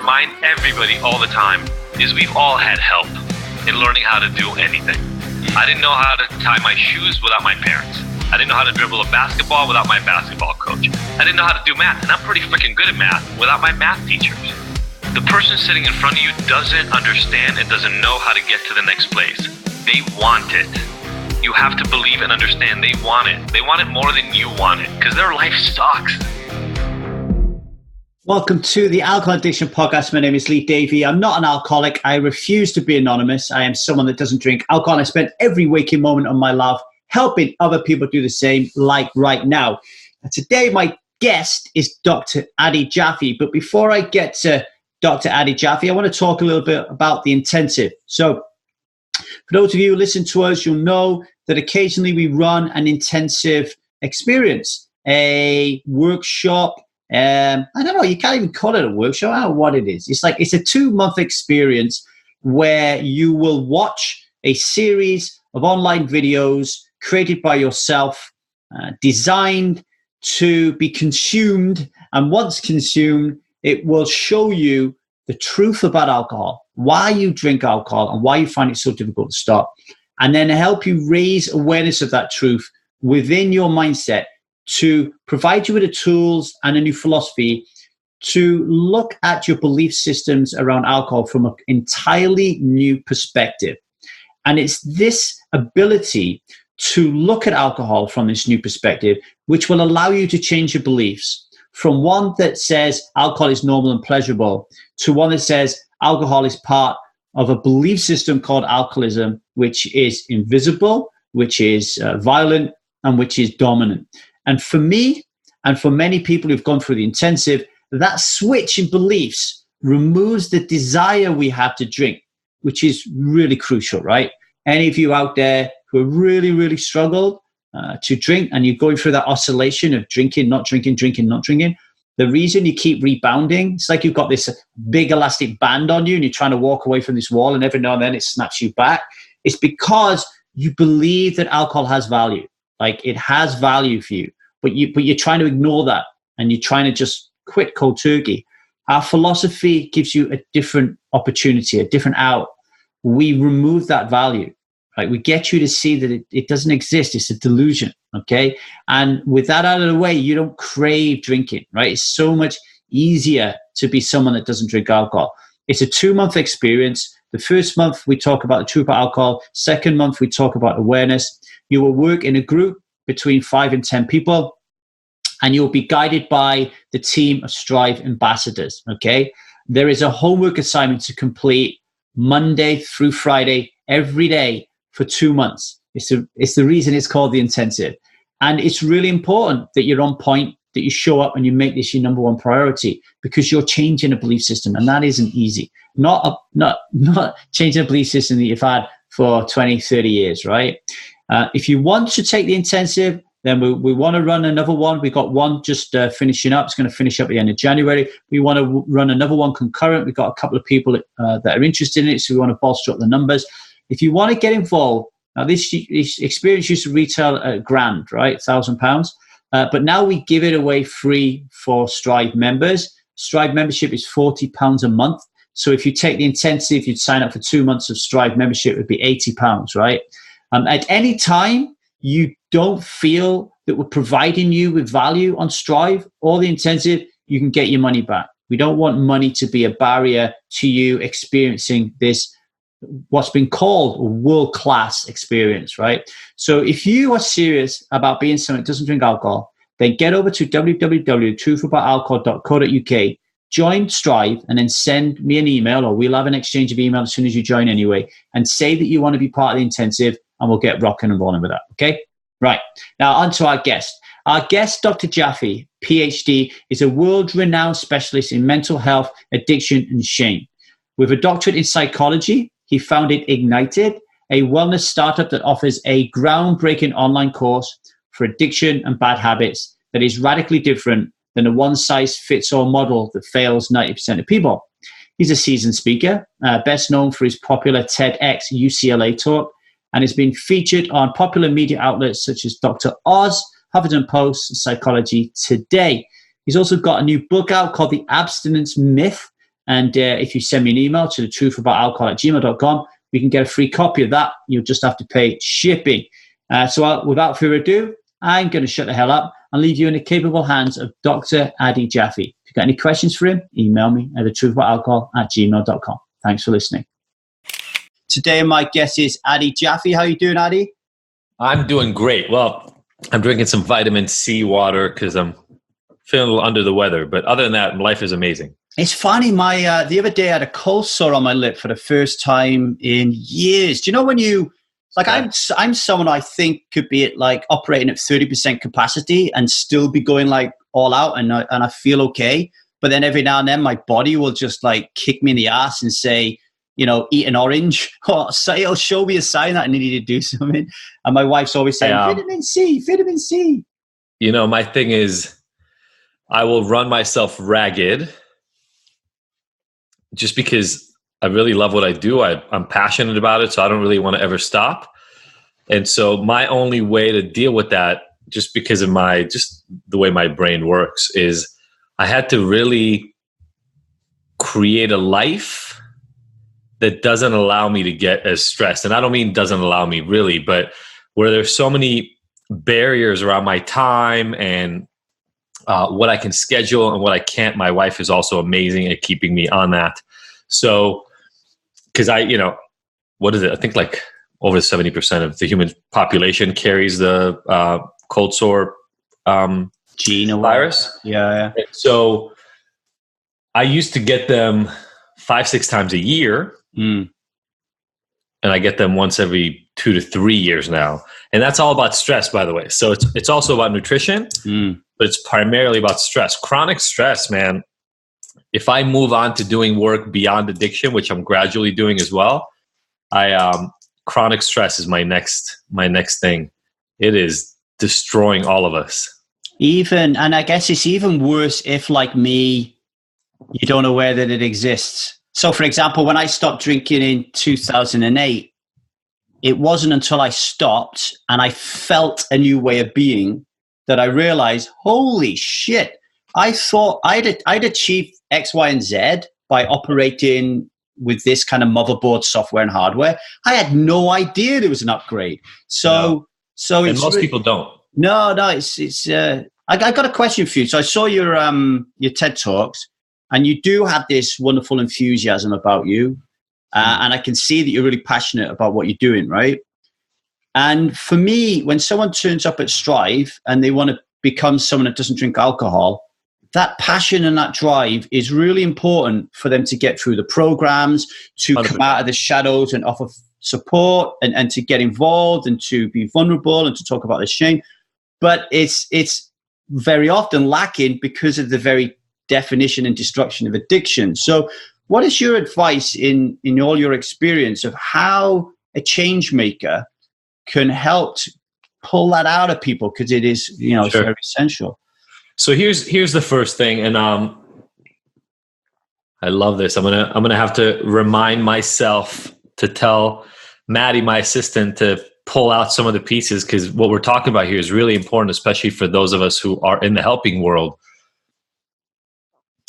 remind everybody all the time is we've all had help in learning how to do anything. I didn't know how to tie my shoes without my parents. I didn't know how to dribble a basketball without my basketball coach. I didn't know how to do math, and I'm pretty freaking good at math without my math teachers. The person sitting in front of you doesn't understand and doesn't know how to get to the next place. They want it. You have to believe and understand they want it. They want it more than you want it because their life sucks. Welcome to the Alcohol Addiction Podcast. My name is Lee Davey. I'm not an alcoholic. I refuse to be anonymous. I am someone that doesn't drink alcohol. I spend every waking moment of my life helping other people do the same, like right now. And today, my guest is Dr. Adi Jaffe. But before I get to Dr. Adi Jaffe, I want to talk a little bit about the intensive. So for those of you who listen to us, you'll know that occasionally we run an intensive experience, a workshop. I don't know, you can't even call it a workshop. I don't know what it is. It's a 2-month experience where you will watch a series of online videos created by yourself, designed to be consumed. And once consumed, it will show you the truth about alcohol, why you drink alcohol and why you find it so difficult to stop, and then help you raise awareness of that truth within your mindset to provide you with the tools and a new philosophy to look at your belief systems around alcohol from an entirely new perspective. And it's this ability to look at alcohol from this new perspective which will allow you to change your beliefs from one that says alcohol is normal and pleasurable to one that says alcohol is part of a belief system called alcoholism, which is invisible, which is violent, and which is dominant. And for me, and for many people who've gone through the intensive, that switch in beliefs removes the desire we have to drink, which is really crucial, right? Any of you out there who have really, really struggled to drink and you're going through that oscillation of drinking, not drinking, drinking, not drinking, the reason you keep rebounding, it's like you've got this big elastic band on you and you're trying to walk away from this wall and every now and then it snaps you back. It's because you believe that alcohol has value. Like it has value for you, but you're trying to ignore that and you're trying to just quit cold turkey. Our philosophy gives you a different opportunity, a different out. We remove that value, right? We get you to see that it doesn't exist. It's a delusion, okay? And with that out of the way, you don't crave drinking, right? It's so much easier to be someone that doesn't drink alcohol. It's a 2-month experience. The first month, we talk about the truth about alcohol. Second month, we talk about awareness. You will work in a group between 5 and 10 people, and you'll be guided by the team of Strive ambassadors, okay? There is a homework assignment to complete Monday through Friday, every day for 2 months. It's the reason it's called the intensive. And it's really important that you're on point, that you show up and you make this your number one priority because you're changing a belief system, and that isn't easy. Not changing a belief system that you've had for 20, 30 years, right? If you want to take the intensive, then we want to run another one. We've got one just finishing up. It's going to finish up at the end of January. We want to run another one concurrent. We've got a couple of people that are interested in it, so we want to bolster up the numbers. If you want to get involved, now this experience used to retail at $1,000, right? £1,000. But now we give it away free for Strive members. Strive membership is £40 a month. So if you take the intensive, you'd sign up for 2 months of Strive membership, it would be £80, right? At any time you don't feel that we're providing you with value on Strive or the intensive, you can get your money back. We don't want money to be a barrier to you experiencing this, what's been called a world-class experience, right? So if you are serious about being someone that doesn't drink alcohol, then get over to www.truthaboutalcohol.co.uk, join Strive, and then send me an email, or we'll have an exchange of email as soon as you join anyway, and say that you want to be part of the intensive, and we'll get rocking and rolling with that, okay? Right, now on to our guest. Our guest, Dr. Jaffe, Ph.D., is a world-renowned specialist in mental health, addiction, and shame. With a doctorate in psychology, he founded Ignited, a wellness startup that offers a groundbreaking online course for addiction and bad habits that is radically different than a one-size-fits-all model that fails 90% of people. He's a seasoned speaker, best known for his popular TEDx UCLA talk, and has been featured on popular media outlets such as Dr. Oz, Huffington Post, and Psychology Today. He's also got a new book out called The Abstinence Myth, And if you send me an email to thetruthaboutalcohol@gmail.com, we can get a free copy of that. You'll just have to pay shipping. Without further ado, I'm going to shut the hell up and leave you in the capable hands of Dr. Adi Jaffe. If you've got any questions for him, email me at thetruthaboutalcohol@gmail.com. Thanks for listening. Today, my guest is Adi Jaffe. How are you doing, Adi? I'm doing great. Well, I'm drinking some vitamin C water because I'm feeling a little under the weather. But other than that, life is amazing. It's funny. The other day I had a cold sore on my lip for the first time in years. Do you know when you like? Yeah. I'm someone I think could be at like operating at 30% capacity and still be going like all out, and I feel okay. But then every now and then my body will just like kick me in the ass and say, eat an orange, or say it'll show me a sign that I need to do something. And my wife's always saying, vitamin C. My thing is, I will run myself ragged just because I really love what I do. I'm passionate about it, so I don't really want to ever stop. And so my only way to deal with that, just because of the way my brain works, is I had to really create a life that doesn't allow me to get as stressed. And I don't mean doesn't allow me really, but where there's so many barriers around my time and what I can schedule and what I can't. My wife is also amazing at keeping me on that. So, because what is it? I think like over 70% of the human population carries the cold sore gene or virus. Yeah. And so I used to get them 5-6 times a year. And I get them once every 2 to 3 years now. And that's all about stress, by the way. So it's also about nutrition, but it's primarily about stress. Chronic stress, man. If I move on to doing work beyond addiction, which I'm gradually doing as well, chronic stress is my next thing. It is destroying all of us. And I guess it's even worse if, like me, you don't know aware that it exists. So, for example, when I stopped drinking in 2008, it wasn't until I stopped and I felt a new way of being that I realized, holy shit, I thought I'd achieved X, Y, and Z by operating with this kind of motherboard software and hardware. I had no idea there was an upgrade. And most people don't. No, it's. I got a question for you. So I saw your TED Talks, and you do have this wonderful enthusiasm about you, and I can see that you're really passionate about what you're doing, right? And for me, when someone turns up at Strive and they want to become someone that doesn't drink alcohol, that passion and that drive is really important for them to get through the programs, to 100%. Come out of the shadows and offer support and to get involved and to be vulnerable and to talk about the shame. But it's very often lacking because of the very definition and destruction of addiction. So what is your advice in all your experience of how a change maker can help pull that out of people? Because it is, it's very essential. So here's the first thing, and I love this. I'm gonna have to remind myself to tell Maddie, my assistant, to pull out some of the pieces, because what we're talking about here is really important, especially for those of us who are in the helping world.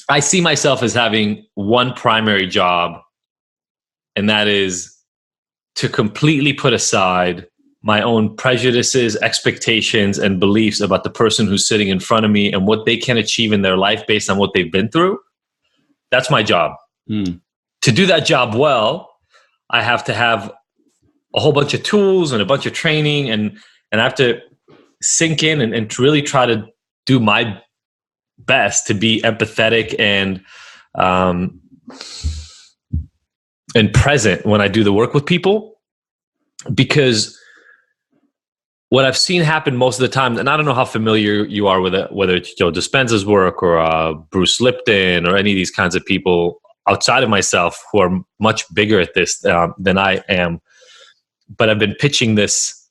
I see myself as having one primary job, and that is to completely put aside my own prejudices, expectations, and beliefs about the person who's sitting in front of me and what they can achieve in their life based on what they've been through. That's my job. To do that job well, I have to have a whole bunch of tools and a bunch of training, and I have to sink in and to really try to do my best to be empathetic and present when I do the work with people. Because what I've seen happen most of the time, and I don't know how familiar you are with it, whether it's Joe Dispenza's work or Bruce Lipton or any of these kinds of people outside of myself who are much bigger at this than I am. But I've been pitching this,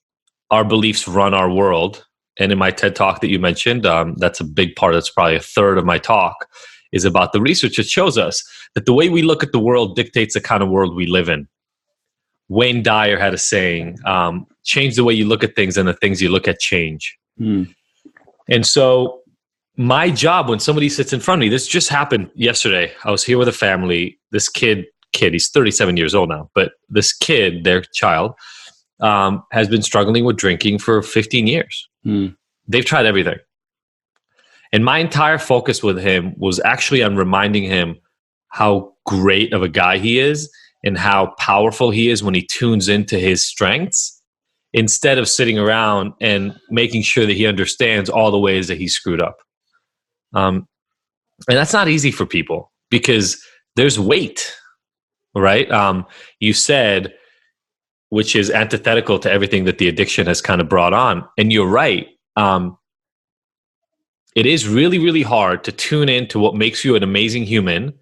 our beliefs run our world. And in my TED Talk that you mentioned, that's a big part, that's probably a third of my talk, is about the research that shows us that the way we look at the world dictates the kind of world we live in. Wayne Dyer had a saying, change the way you look at things and the things you look at change. And so my job when somebody sits in front of me, this just happened yesterday. I was here with a family. This kid, he's 37 years old now, but this kid, their child, has been struggling with drinking for 15 years. They've tried everything. And my entire focus with him was actually on reminding him how great of a guy he is and how powerful he is when he tunes into his strengths, instead of sitting around and making sure that he understands all the ways that he screwed up. And that's not easy for people because there's weight, right? You said, which is antithetical to everything that the addiction has kind of brought on. And you're right. It is really, really hard to tune into what makes you an amazing human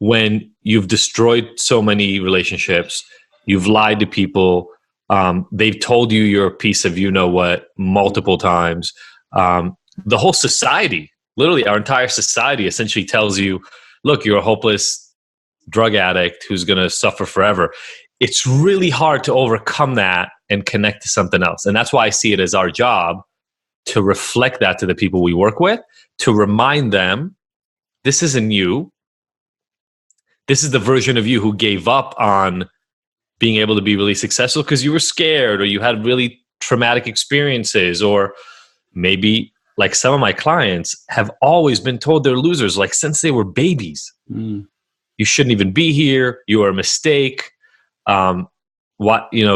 when you've destroyed so many relationships, you've lied to people, they've told you you're a piece of you-know-what multiple times. The whole society, literally our entire society essentially tells you, look, you're a hopeless drug addict who's going to suffer forever. It's really hard to overcome that and connect to something else. And that's why I see it as our job to reflect that to the people we work with, to remind them, this isn't you. This is the version of you who gave up on being able to be really successful because you were scared or you had really traumatic experiences, or maybe like some of my clients have always been told they're losers, like since they were babies. You shouldn't even be here. You are a mistake. It'd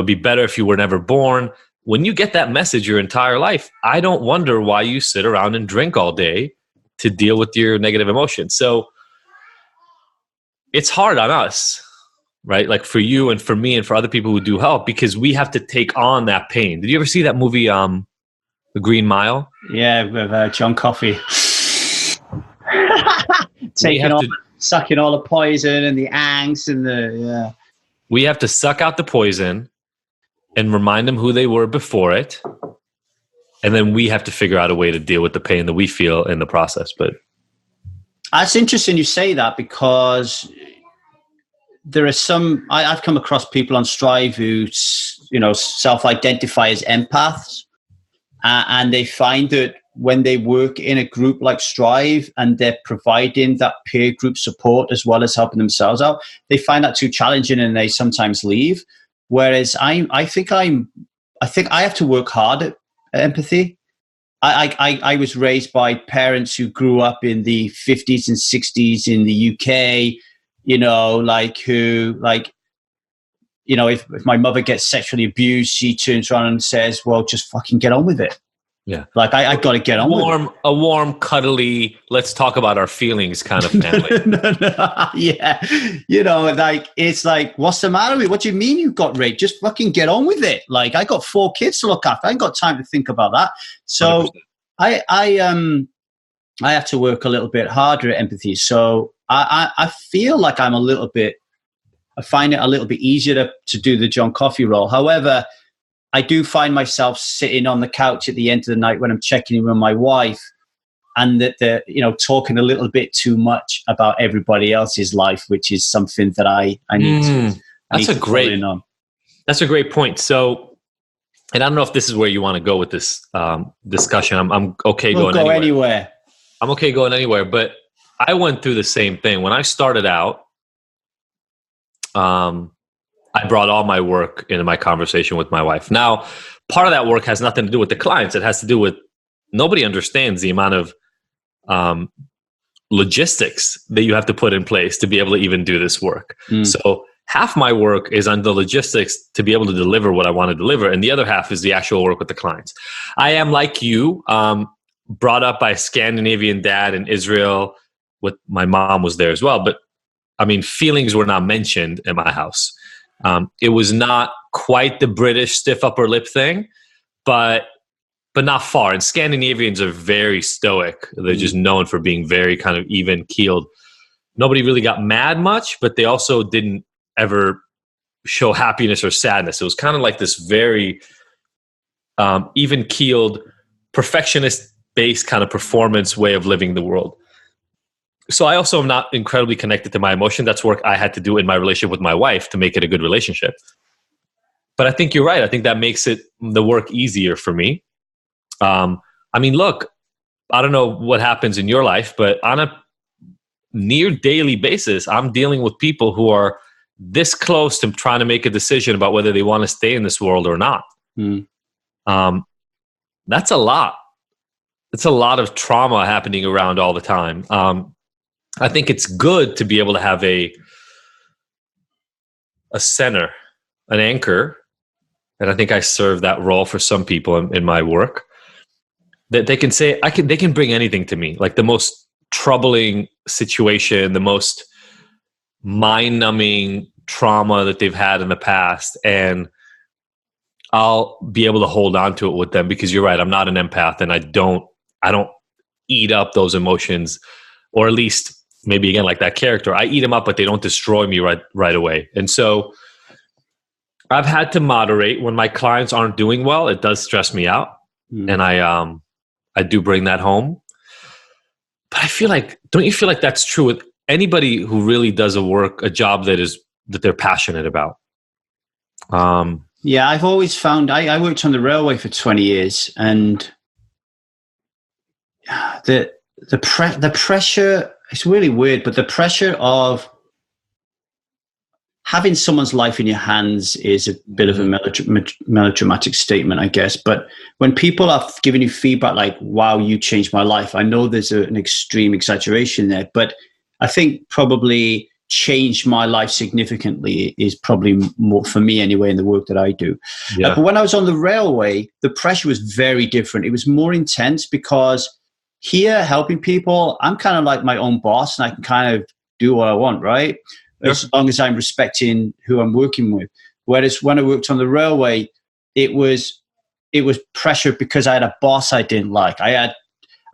be better if you were never born. When you get that message your entire life, I don't wonder why you sit around and drink all day to deal with your negative emotions. So it's hard on us, right? Like for you and for me and for other people who do help, because we have to take on that pain. Did you ever see that movie, The Green Mile? Yeah, with John Coffey. Sucking all the poison and the angst and we have to suck out the poison and remind them who they were before it. And then we have to figure out a way to deal with the pain that we feel in the process. But that's interesting you say that, because there are some, I've come across people on Strive who, self-identify as empaths. And they find that when they work in a group like Strive and they're providing that peer group support as well as helping themselves out, they find that too challenging and they sometimes leave. Whereas I think I have to work hard at empathy. I was raised by parents who grew up in the 50s and 60s in the UK, if my mother gets sexually abused, she turns around and says, well, just fucking get on with it. Yeah. Like I got to get on with it. A warm, cuddly, let's talk about our feelings kind of family. No. Yeah. It's like, what's the matter with you? What do you mean you got raped? Just fucking get on with it. Like, I got 4 kids to look after. I ain't got time to think about that. So 100%. I have to work a little bit harder at empathy. So I feel like I find it a little bit easier to do the John Coffey role. However, I do find myself sitting on the couch at the end of the night when I'm checking in with my wife, and that they're, talking a little bit too much about everybody else's life, which is something that I need to. That's a great point. So, and I don't know if this is where you want to go with this discussion. I'm okay going anywhere. I'm okay going anywhere, but I went through the same thing when I started out. I brought all my work into my conversation with my wife. Now, part of that work has nothing to do with the clients. It has to do with, nobody understands the amount of logistics that you have to put in place to be able to even do this work. So half my work is on the logistics to be able to deliver what I want to deliver. And the other half is the actual work with the clients. I am like you, brought up by a Scandinavian dad in Israel. My mom was there as well. But I mean, feelings were not mentioned in my house. It was not quite the British stiff upper lip thing, but not far. And Scandinavians are very stoic. They're just known for being very kind of even keeled. Nobody really got mad much, but they also didn't ever show happiness or sadness. It was kind of like this very even keeled, perfectionist based kind of performance way of living the world. So I also am not incredibly connected to my emotion. That's work I had to do in my relationship with my wife to make it a good relationship. But I think you're right. I think that makes the work easier for me. Look, I don't know what happens in your life, but on a near daily basis, I'm dealing with people who are this close to trying to make a decision about whether they want to stay in this world or not. That's a lot. It's a lot of trauma happening around all the time. I think it's good to be able to have a center, an anchor, and I think I serve that role for some people in my work, that they can say, they can bring anything to me, like the most troubling situation, the most mind-numbing trauma that they've had in the past, and I'll be able to hold on to it with them, because you're right, I'm not an empath, and I don't eat up those emotions, or at least maybe, again, like that character, I eat them up, but they don't destroy me right away. And so I've had to moderate when my clients aren't doing well. It does stress me out, and I do bring that home. But I feel like, don't you feel like that's true with anybody who really does a job that they're passionate about? Yeah, I've always found, I worked on the railway for 20 years, and the pressure, it's really weird, but the pressure of having someone's life in your hands is a bit of a melodramatic statement, I guess. But when people are giving you feedback like, wow, you changed my life, I know there's an extreme exaggeration there, but I think probably changed my life significantly is probably more, for me anyway, in the work that I do. But when I was on the railway, the pressure was very different. It was more intense, because here, helping people, I'm kind of like my own boss, and I can kind of do what I want, right? As long as I'm respecting who I'm working with. Whereas when I worked on the railway, it was pressure because I had a boss I didn't like. I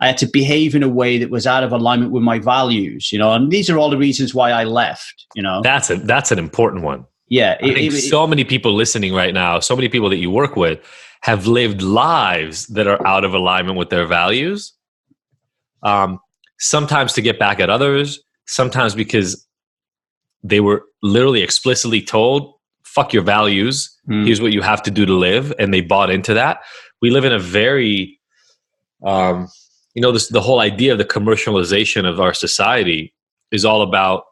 had to behave in a way that was out of alignment with my values, and these are all the reasons why I left, That's an important one. Yeah. I think so many people listening right now, so many people that you work with have lived lives that are out of alignment with their values. Sometimes to get back at others, sometimes because they were literally explicitly told, fuck your values, here's what you have to do to live, and they bought into that. We live in a very, the whole idea of the commercialization of our society is all about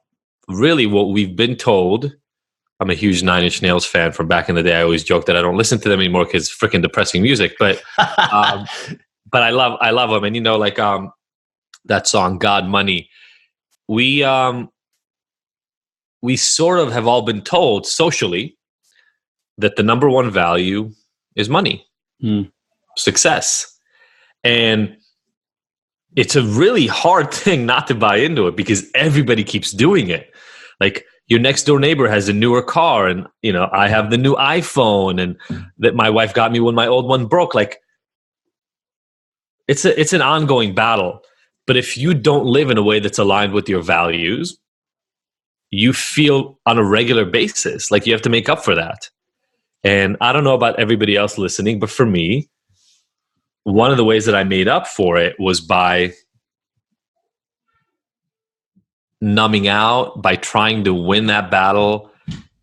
really what we've been told. I'm a huge Nine Inch Nails fan from back in the day. I always joke that I don't listen to them anymore because it's freaking depressing music, but but I love them. And that song God Money, we sort of have all been told socially that the number one value is money, success. And it's a really hard thing not to buy into it, because everybody keeps doing it. Like, your next door neighbor has a newer car, and I have the new iPhone, and that my wife got me when my old one broke. Like, it's an ongoing battle. But if you don't live in a way that's aligned with your values, you feel on a regular basis like you have to make up for that. And I don't know about everybody else listening, but for me, one of the ways that I made up for it was by numbing out, by trying to win that battle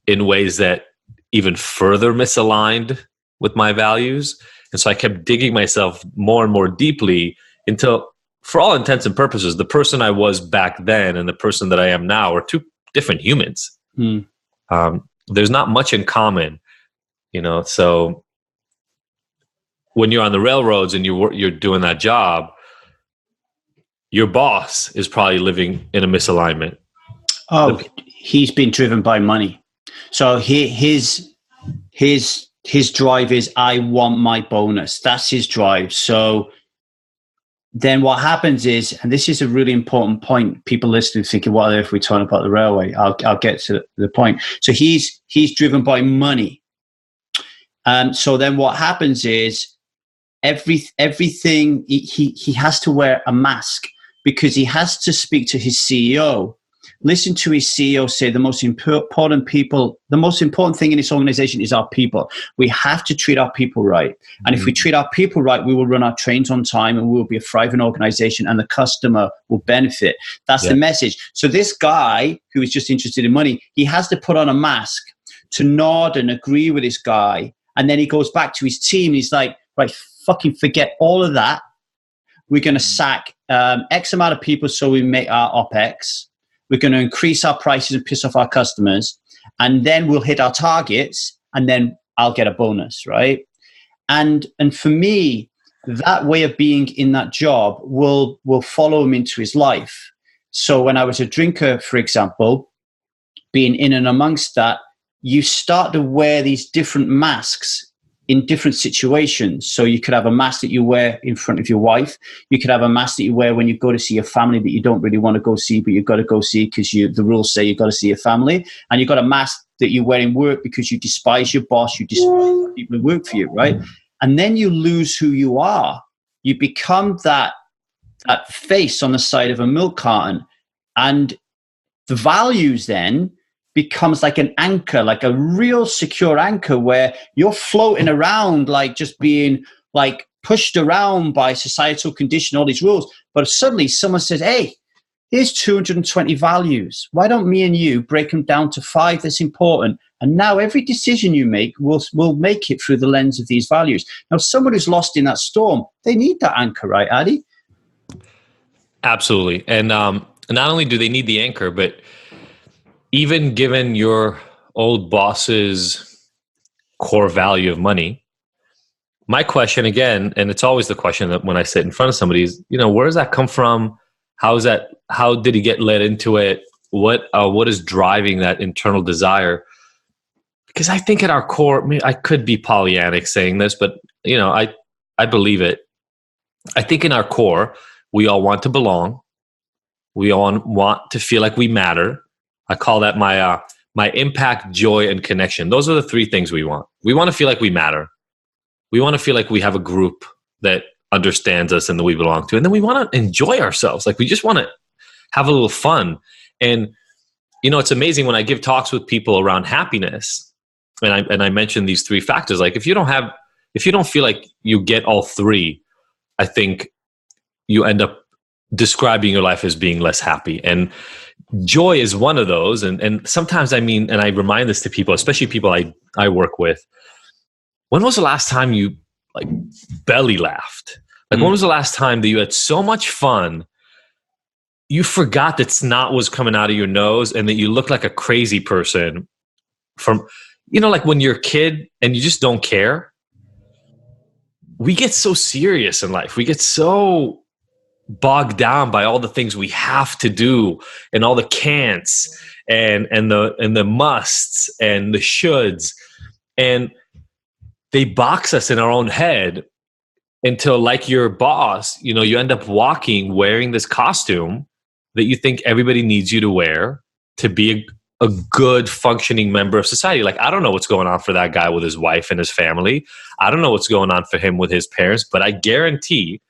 in ways that even further misaligned with my values. And so I kept digging myself more and more deeply until, for all intents and purposes, the person I was back then and the person that I am now are two different humans. There's not much in common, so when you're on the railroads and you're doing that job, your boss is probably living in a misalignment. He's been driven by money. So his drive is, I want my bonus. That's his drive. So then what happens is, and this is a really important point, people listening thinking, what on earth are we talking about the railway? I'll get to the point. So he's driven by money. So then what happens is, everything, he has to wear a mask, because he has to speak to his CEO, listen to his CEO say the most important thing in this organization is our people. We have to treat our people right. And if we treat our people right, we will run our trains on time, and we will be a thriving organization, and the customer will benefit. That's the message. So this guy who is just interested in money, he has to put on a mask to nod and agree with this guy. And then he goes back to his team and he's like, right, fucking forget all of that. we're going to sack X amount of people so we make our OPEX. We're going to increase our prices and piss off our customers. And then we'll hit our targets and then I'll get a bonus, right? And for me, that way of being in that job will follow him into his life. So when I was a drinker, for example, being in and amongst that, you start to wear these different masks in different situations. So you could have a mask that you wear in front of your wife. You could have a mask that you wear when you go to see your family that you don't really want to go see, but you've got to go see because the rules say you've got to see your family. And you've got a mask that you wear in work because you despise your boss, you despise the people who work for you, right? And then you lose who you are. You become that face on the side of a milk carton. And the values then becomes like an anchor, like a real secure anchor where you're floating around, like just being like pushed around by societal condition, all these rules. But suddenly someone says, hey, here's 220 values. Why don't me and you break them down to 5 that's important? And now every decision you make will make it through the lens of these values. Now, someone who's lost in that storm, they need that anchor, right, Addy? Absolutely. And not only do they need the anchor, but even given your old boss's core value of money, my question again, and it's always the question that when I sit in front of somebody is, where does that come from? How did he get led into it? What is driving that internal desire? Because I think at our core, I could be Pollyannic saying this, but I believe it. I think in our core, we all want to belong. We all want to feel like we matter. I call that my impact, joy, and connection. Those are the 3 things we want. We want to feel like we matter. We want to feel like we have a group that understands us and that we belong to. And then we want to enjoy ourselves. Like we just want to have a little fun. And, it's amazing when I give talks with people around happiness and I mention these 3 factors. Like if you don't feel like you get all 3, I think you end up describing your life as being less happy. And joy is one of those. And sometimes and I remind this to people, especially people I work with. When was the last time you like belly laughed? Like when was the last time that you had so much fun, you forgot that snot was coming out of your nose and that you looked like a crazy person from, like when you're a kid and you just don't care. We get so serious in life. We get so bogged down by all the things we have to do and all the can'ts and the musts and the shoulds, and they box us in our own head until, like your boss, you end up wearing this costume that you think everybody needs you to wear to be a good functioning member of society. Like, I don't know what's going on for that guy with his wife and his family. I don't know what's going on for him with his parents, but I guarantee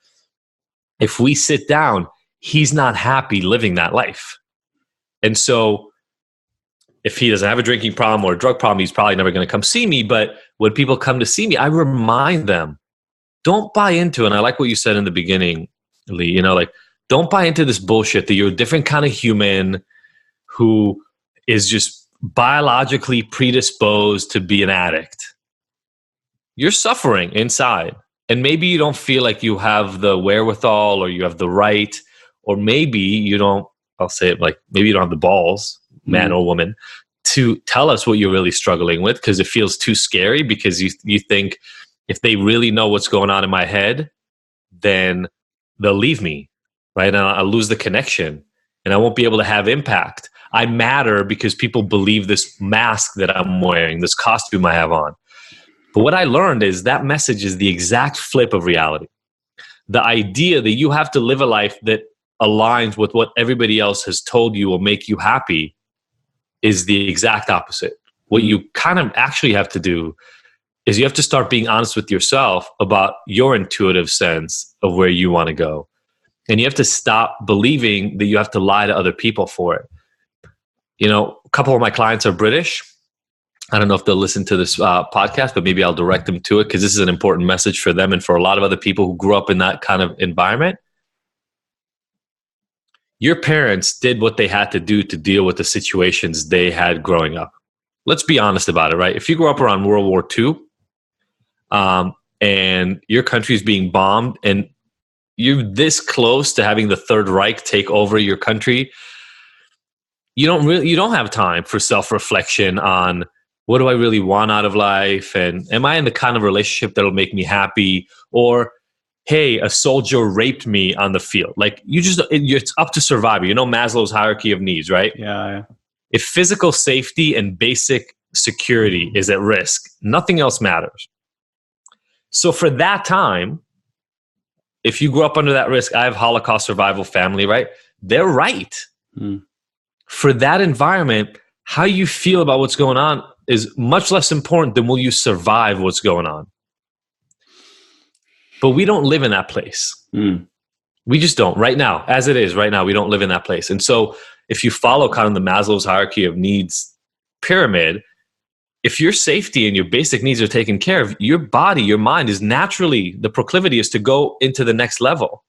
if we sit down, he's not happy living that life. And so if he doesn't have a drinking problem or a drug problem, he's probably never going to come see me. But when people come to see me, I remind them, don't buy into, and I like what you said in the beginning, Lee, don't buy into this bullshit that you're a different kind of human who is just biologically predisposed to be an addict. You're suffering inside. And maybe you don't feel like you have the wherewithal or you have the right, or maybe you don't, I'll say it like, maybe you don't have the balls, man or woman, to tell us what you're really struggling with because it feels too scary, because you think if they really know what's going on in my head, then they'll leave me, right? And I'll lose the connection and I won't be able to have impact. I matter because people believe this mask that I'm wearing, this costume I have on. But what I learned is that message is the exact flip of reality. The idea that you have to live a life that aligns with what everybody else has told you will make you happy is the exact opposite. What you kind of actually have to do is you have to start being honest with yourself about your intuitive sense of where you want to go. And you have to stop believing that you have to lie to other people for it. A couple of my clients are British. I don't know if they'll listen to this podcast, but maybe I'll direct them to it because this is an important message for them and for a lot of other people who grew up in that kind of environment. Your parents did what they had to do to deal with the situations they had growing up. Let's be honest about it, right? If you grew up around World War II and your country's being bombed and you're this close to having the Third Reich take over your country, you don't have time for self-reflection on what do I really want out of life, and am I in the kind of relationship that'll make me happy, or hey, a soldier raped me on the field. Like it's up to survival. You know Maslow's hierarchy of needs, right? Yeah. If physical safety and basic security is at risk, nothing else matters. So for that time, if you grew up under that risk, I have Holocaust survival family, right? They're right. For that environment, how you feel about what's going on is much less important than will you survive what's going on. But we don't live in that place. We just don't. Right now, as it is right now, we don't live in that place. And so if you follow kind of the Maslow's hierarchy of needs pyramid, if your safety and your basic needs are taken care of, your body, your mind is naturally, the proclivity is to go into the next level,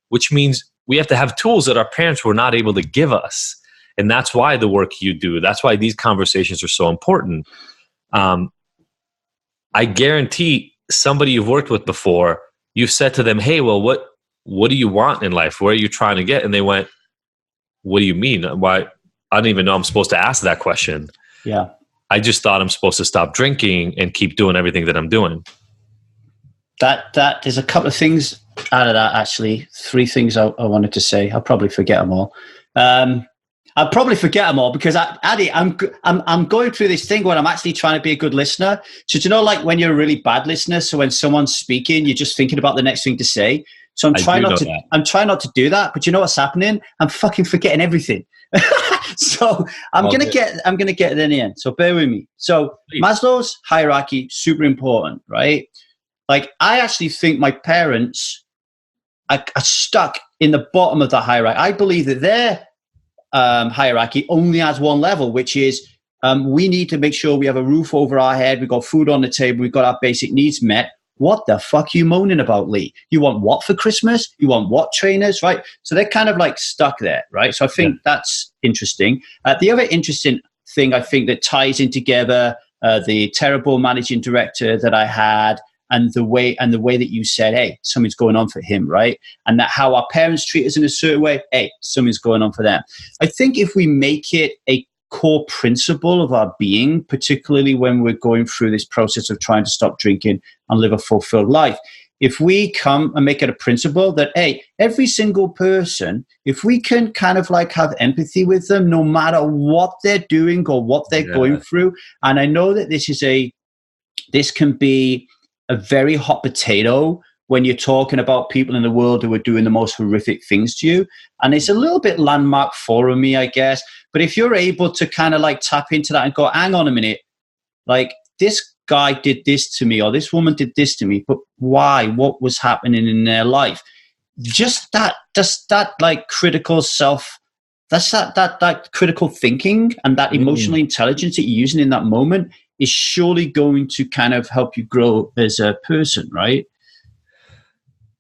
which means we have to have tools that our parents were not able to give us. And that's why the work you do, that's why these conversations are so important. I guarantee somebody you've worked with before, you've said to them, hey, well, what do you want in life? Where are you trying to get? And they went, what do you mean? Why? I don't even know I'm supposed to ask that question. Yeah. I just thought I'm supposed to stop drinking and keep doing everything that I'm doing. That there's a couple of things out of that, actually. 3 things I wanted to say. I'll probably forget them all. I'll probably forget them all because Addy, I'm going through this thing where I'm actually trying to be a good listener. So do you know, like when you're a really bad listener, so when someone's speaking, you're just thinking about the next thing to say. So I'm trying not to do that. But you know what's happening? I'm fucking forgetting everything. So I'm gonna get it in the end. So bear with me. So Maslow's hierarchy, super important, right? Like I actually think my parents are stuck in the bottom of the hierarchy. I believe that their hierarchy only has one level, which is we need to make sure we have a roof over our head, we've got food on the table, we've got our basic needs met. What the fuck are you moaning about, Lee? You want what for Christmas? You want what trainers, right? So they're kind of like stuck there, right? So I think that's interesting. The other interesting thing I think that ties in together the terrible managing director that I had, and the way that you said, hey, something's going on for him, right? And that how our parents treat us in a certain way, hey, something's going on for them. I think if we make it a core principle of our being, particularly when we're going through this process of trying to stop drinking and live a fulfilled life, if we come and make it a principle that, hey, every single person, if we can kind of like have empathy with them, no matter what they're doing or what they're going through. And I know that this can be a very hot potato when you're talking about people in the world who are doing the most horrific things to you. And it's a little bit landmark for me, I guess. But if you're able to kind of like tap into that and go, hang on a minute, like this guy did this to me or this woman did this to me, but why? What was happening in their life? Just that like critical self, that's that critical thinking and that emotional intelligence that you're using in that moment is surely going to kind of help you grow as a person, right?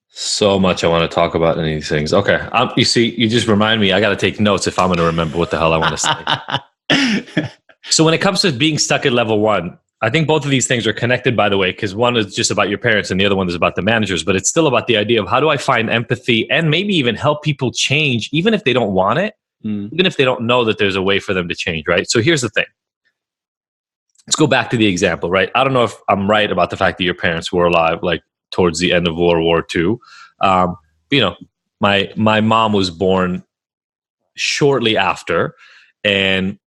So much I want to talk about any of these things. Okay. You see, you just remind me, I got to take notes if I'm going to remember what the hell I want to say. So when it comes to being stuck at level 1, I think both of these things are connected, by the way, because one is just about your parents and the other one is about the managers, but it's still about the idea of how do I find empathy and maybe even help people change, even if they don't want it, even if they don't know that there's a way for them to change, right? So here's the thing. Let's go back to the example, right? I don't know if I'm right about the fact that your parents were alive, like towards the end of World War II. You know, my mom was born shortly after, and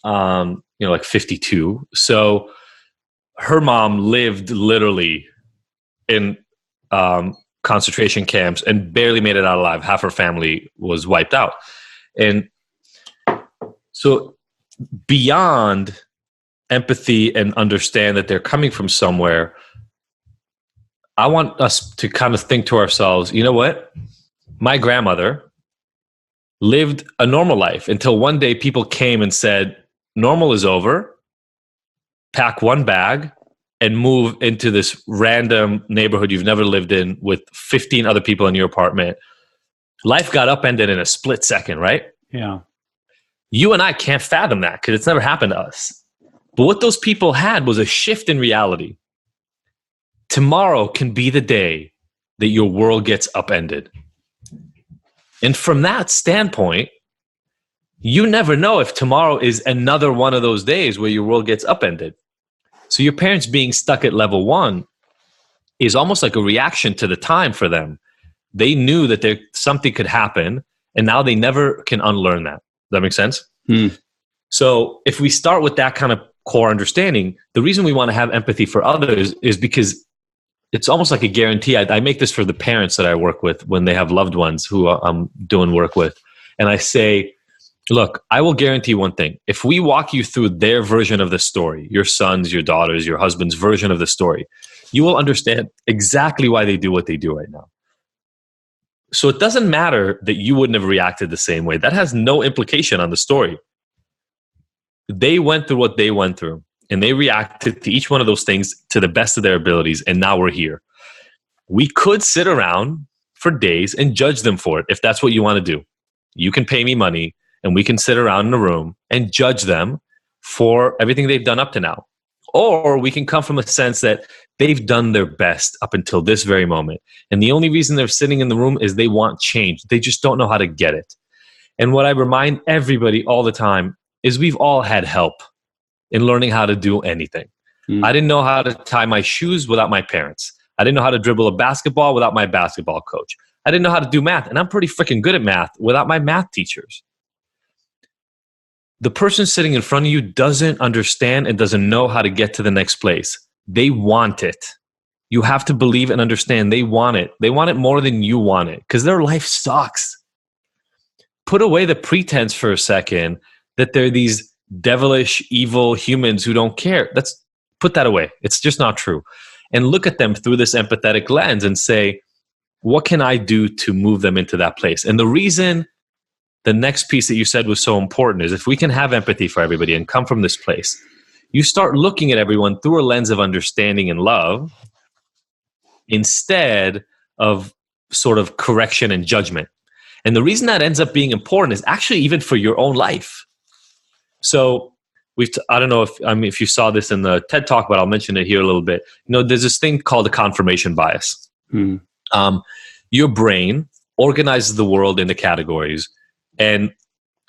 like 52. So her mom lived literally in concentration camps and barely made it out alive. Half her family was wiped out, and so beyond empathy and understand that they're coming from somewhere, I want us to kind of think to ourselves, you know what? My grandmother lived a normal life until one day people came and said, normal is over, pack one bag and move into this random neighborhood you've never lived in with 15 other people in your apartment. Life got upended in a split second, right? Yeah. You and I can't fathom that because it's never happened to us. But what those people had was a shift in reality. Tomorrow can be the day that your world gets upended. And from that standpoint, you never know if tomorrow is another one of those days where your world gets upended. So your parents being stuck at level 1 is almost like a reaction to the time for them. They knew that something could happen, and now they never can unlearn that. Does that make sense? So if we start with that kind of core understanding, the reason we want to have empathy for others is because it's almost like a guarantee. I make this for the parents that I work with when they have loved ones who I'm doing work with. And I say, look, I will guarantee one thing. If we walk you through their version of the story, your son's, your daughter's, your husband's version of the story, you will understand exactly why they do what they do right now. So it doesn't matter that you wouldn't have reacted the same way. That has no implication on the story. They went through what they went through, and they reacted to each one of those things to the best of their abilities, and now we're here. We could sit around for days and judge them for it if that's what you want to do. You can pay me money, and we can sit around in a room and judge them for everything they've done up to now. Or we can come from a sense that they've done their best up until this very moment. And the only reason they're sitting in the room is they want change. They just don't know how to get it. And what I remind everybody all the time is we've all had help in learning how to do anything. I didn't know how to tie my shoes without my parents. I didn't know how to dribble a basketball without my basketball coach. I didn't know how to do math, and I'm pretty freaking good at math without my math teachers. The person sitting in front of you doesn't understand and doesn't know how to get to the next place. They want it. You have to believe and understand they want it. They want it more than you want it because their life sucks. Put away the pretense for a second that they're these devilish, evil humans who don't care. Put that away. It's just not true. And look at them through this empathetic lens and say, what can I do to move them into that place? And the reason the next piece that you said was so important is if we can have empathy for everybody and come from this place, you start looking at everyone through a lens of understanding and love instead of sort of correction and judgment. And the reason that ends up being important is actually even for your own life. So I don't know if you saw this in the TED Talk, but I'll mention it here a little bit. There's this thing called the confirmation bias. Your brain organizes the world into categories. And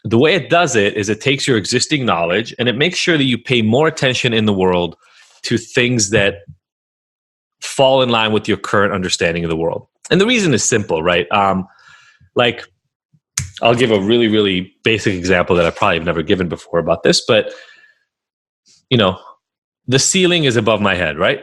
the way it does it is it takes your existing knowledge and it makes sure that you pay more attention in the world to things that fall in line with your current understanding of the world. And the reason is simple, right? Like, I'll give a really, really basic example that I probably have never given before about this, but, the ceiling is above my head, right?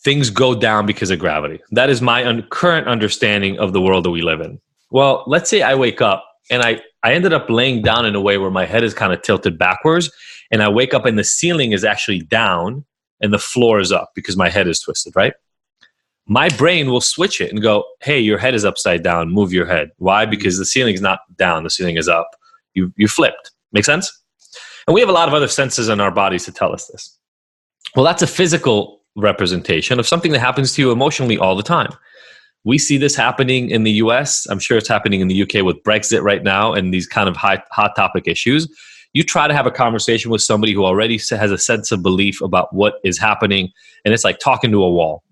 Things go down because of gravity. That is my current understanding of the world that we live in. Well, let's say I wake up and I ended up laying down in a way where my head is kind of tilted backwards, and I wake up and the ceiling is actually down and the floor is up because my head is twisted, right? My brain will switch it and go, hey, your head is upside down, move your head. Why? Because the ceiling is not down, the ceiling is up. You flipped. Make sense? And we have a lot of other senses in our bodies to tell us this. Well, that's a physical representation of something that happens to you emotionally all the time. We see this happening in the US. I'm sure it's happening in the UK with Brexit right now and these kind of hot topic issues. You try to have a conversation with somebody who already has a sense of belief about what is happening, and it's like talking to a wall.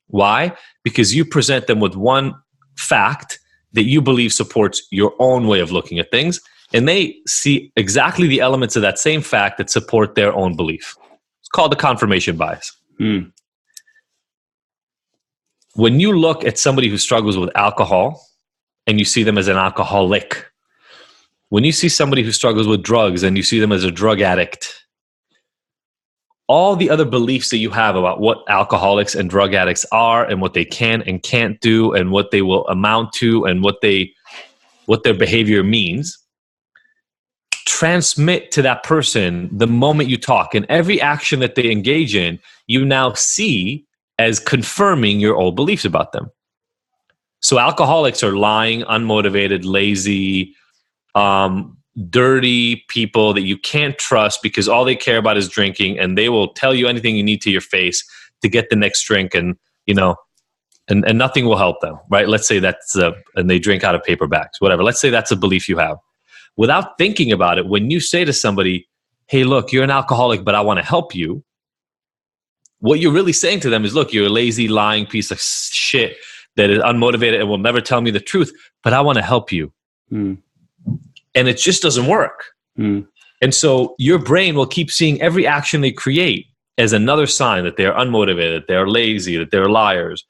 Why? Because you present them with one fact that you believe supports your own way of looking at things, and they see exactly the elements of that same fact that support their own belief. It's called the confirmation bias. When you look at somebody who struggles with alcohol and you see them as an alcoholic, when you see somebody who struggles with drugs and you see them as a drug addict, all the other beliefs that you have about what alcoholics and drug addicts are and what they can and can't do and what they will amount to and what their behavior means, transmit to that person the moment you talk. And every action that they engage in, you now see as confirming your old beliefs about them. So alcoholics are lying, unmotivated, lazy, dirty people that you can't trust because all they care about is drinking, and they will tell you anything you need to your face to get the next drink, and and nothing will help them, right? Let's say and they drink out of paper bags, whatever. Let's say that's a belief you have. Without thinking about it, when you say to somebody, hey, look, you're an alcoholic, but I want to help you, what you're really saying to them is, look, you're a lazy, lying piece of shit that is unmotivated and will never tell me the truth, but I want to help you. And it just doesn't work. And so your brain will keep seeing every action they create as another sign that they're unmotivated, that they're lazy, that they're liars.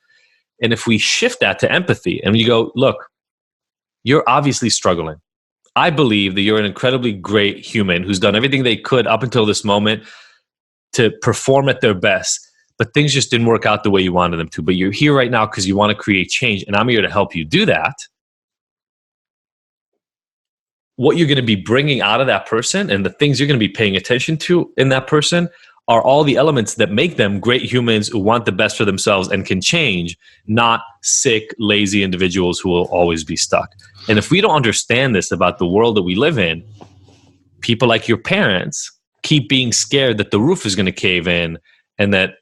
And if we shift that to empathy and you go, look, you're obviously struggling. I believe that you're an incredibly great human who's done everything they could up until this moment to perform at their best, but things just didn't work out the way you wanted them to. But you're here right now because you want to create change, and I'm here to help you do that. What you're going to be bringing out of that person and the things you're going to be paying attention to in that person are all the elements that make them great humans who want the best for themselves and can change, not sick, lazy individuals who will always be stuck. And if we don't understand this about the world that we live in, people like your parents keep being scared that the roof is going to cave in and that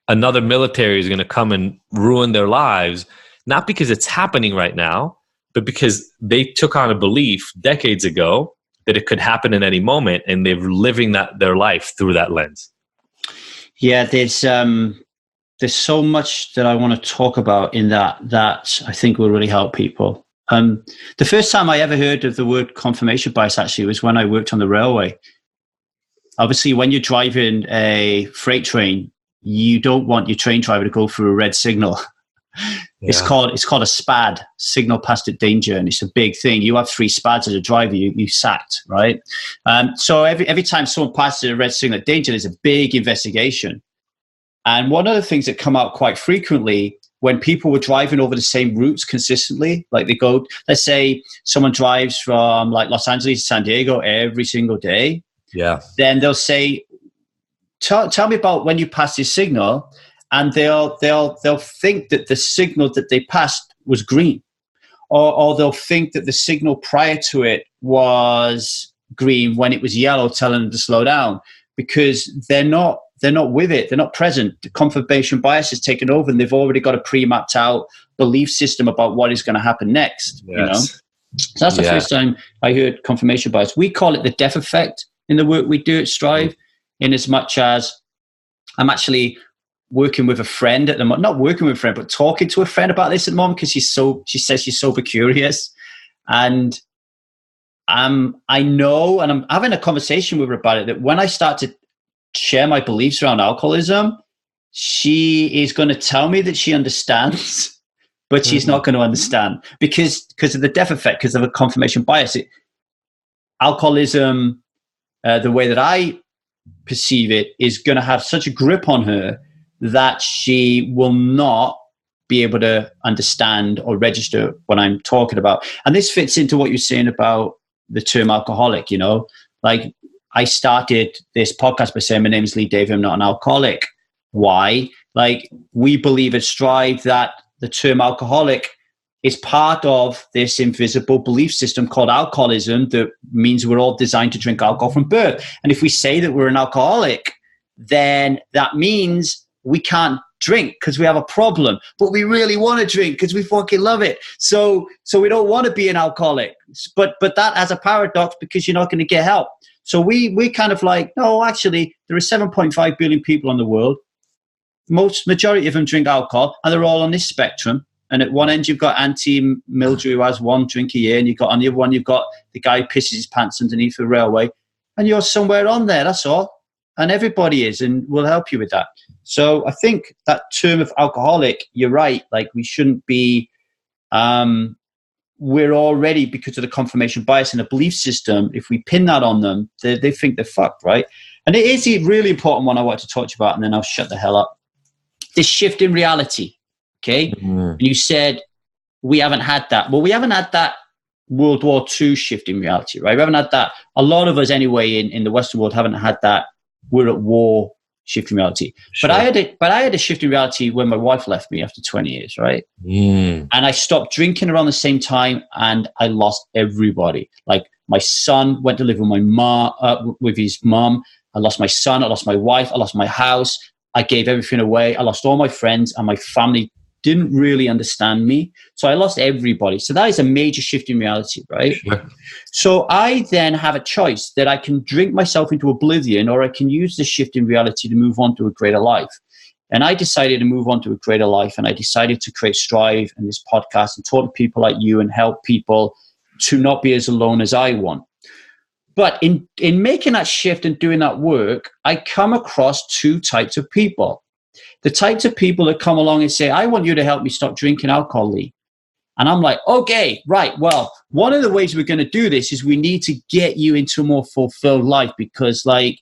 another military is going to come and ruin their lives, not because it's happening right now, but because they took on a belief decades ago that it could happen at any moment, and they're living their life through that lens. Yeah, there's so much that I want to talk about in that I think will really help people. The first time I ever heard of the word confirmation bias actually was when I worked on the railway. Obviously, when you're driving a freight train, you don't want your train driver to go through a red signal. Yeah. It's called a SPAD, signal passed at danger, and it's a big thing. You have 3 SPADs as a driver, you sacked, right? So every time someone passes a red signal at danger, there's a big investigation. And one of the things that come out quite frequently when people were driving over the same routes consistently, like they go, let's say someone drives from like Los Angeles to San Diego every single day. Yeah. Then they'll say, tell me about when you passed this signal. And they'll think that the signal that they passed was green, or they'll think that the signal prior to it was green when it was yellow, telling them to slow down, because they're not with it. They're not present. The confirmation bias has taken over, and they've already got a pre-mapped out belief system about what is going to happen next. Yes. You know, so that's the first time I heard confirmation bias. We call it the death effect in the work we do at Strive, in as much as I'm actually working with a friend at the moment, not working with a friend, but talking to a friend about this at the moment, because she says she's super curious. And I know, and I'm having a conversation with her about it, that when I start to share my beliefs around alcoholism, she is going to tell me that she understands, but she's not going to understand because of the death effect, because of a confirmation bias. Alcoholism, the way that I perceive it, is going to have such a grip on her that she will not be able to understand or register what I'm talking about. And this fits into what you're saying about the term alcoholic. You know, like I started this podcast by saying, my name is Lee David, I'm not an alcoholic. Why? Like, we believe at Strive that the term alcoholic is part of this invisible belief system called alcoholism that means we're all designed to drink alcohol from birth. And if we say that we're an alcoholic, then that means we can't drink because we have a problem, but we really want to drink because we fucking love it. So we don't want to be an alcoholic, but that has a paradox because you're not going to get help. So we kind of like, no, actually there are 7.5 billion people in the world. Majority of them drink alcohol, and they're all on this spectrum. And at one end, you've got Auntie Mildred who has 1 drink a year, and you've got on the other one, you've got the guy who pisses his pants underneath the railway, and you're somewhere on there. That's all. And everybody is, and we'll help you with that. So I think that term of alcoholic, you're right. Like, we shouldn't be, we're already, because of the confirmation bias and a belief system, if we pin that on them, they think they're fucked, right? And it is a really important one I want to talk to you about, and then I'll shut the hell up. This shift in reality, okay? Mm-hmm. You said we haven't had that. Well, we haven't had that World War II shift in reality, right? We haven't had that. A lot of us anyway in the Western world haven't had that we're at war shift in reality. Sure. But I had a shift in reality when my wife left me after 20 years, right? And I stopped drinking around the same time, and I lost everybody. Like, my son went to live with my mom, with his mom. I lost my son. I lost my wife. I lost my house. I gave everything away. I lost all my friends, and my family didn't really understand me. So I lost everybody. So that is a major shift in reality, right? Sure. So I then have a choice that I can drink myself into oblivion, or I can use the shift in reality to move on to a greater life. And I decided to move on to a greater life, and I decided to create Strive and this podcast and talk to people like you and help people to not be as alone as I want. But in making that shift and doing that work, I come across two types of people. The types of people that come along and say, I want you to help me stop drinking alcohol, Lee. And I'm like, okay, right. Well, one of the ways we're going to do this is we need to get you into a more fulfilled life, because like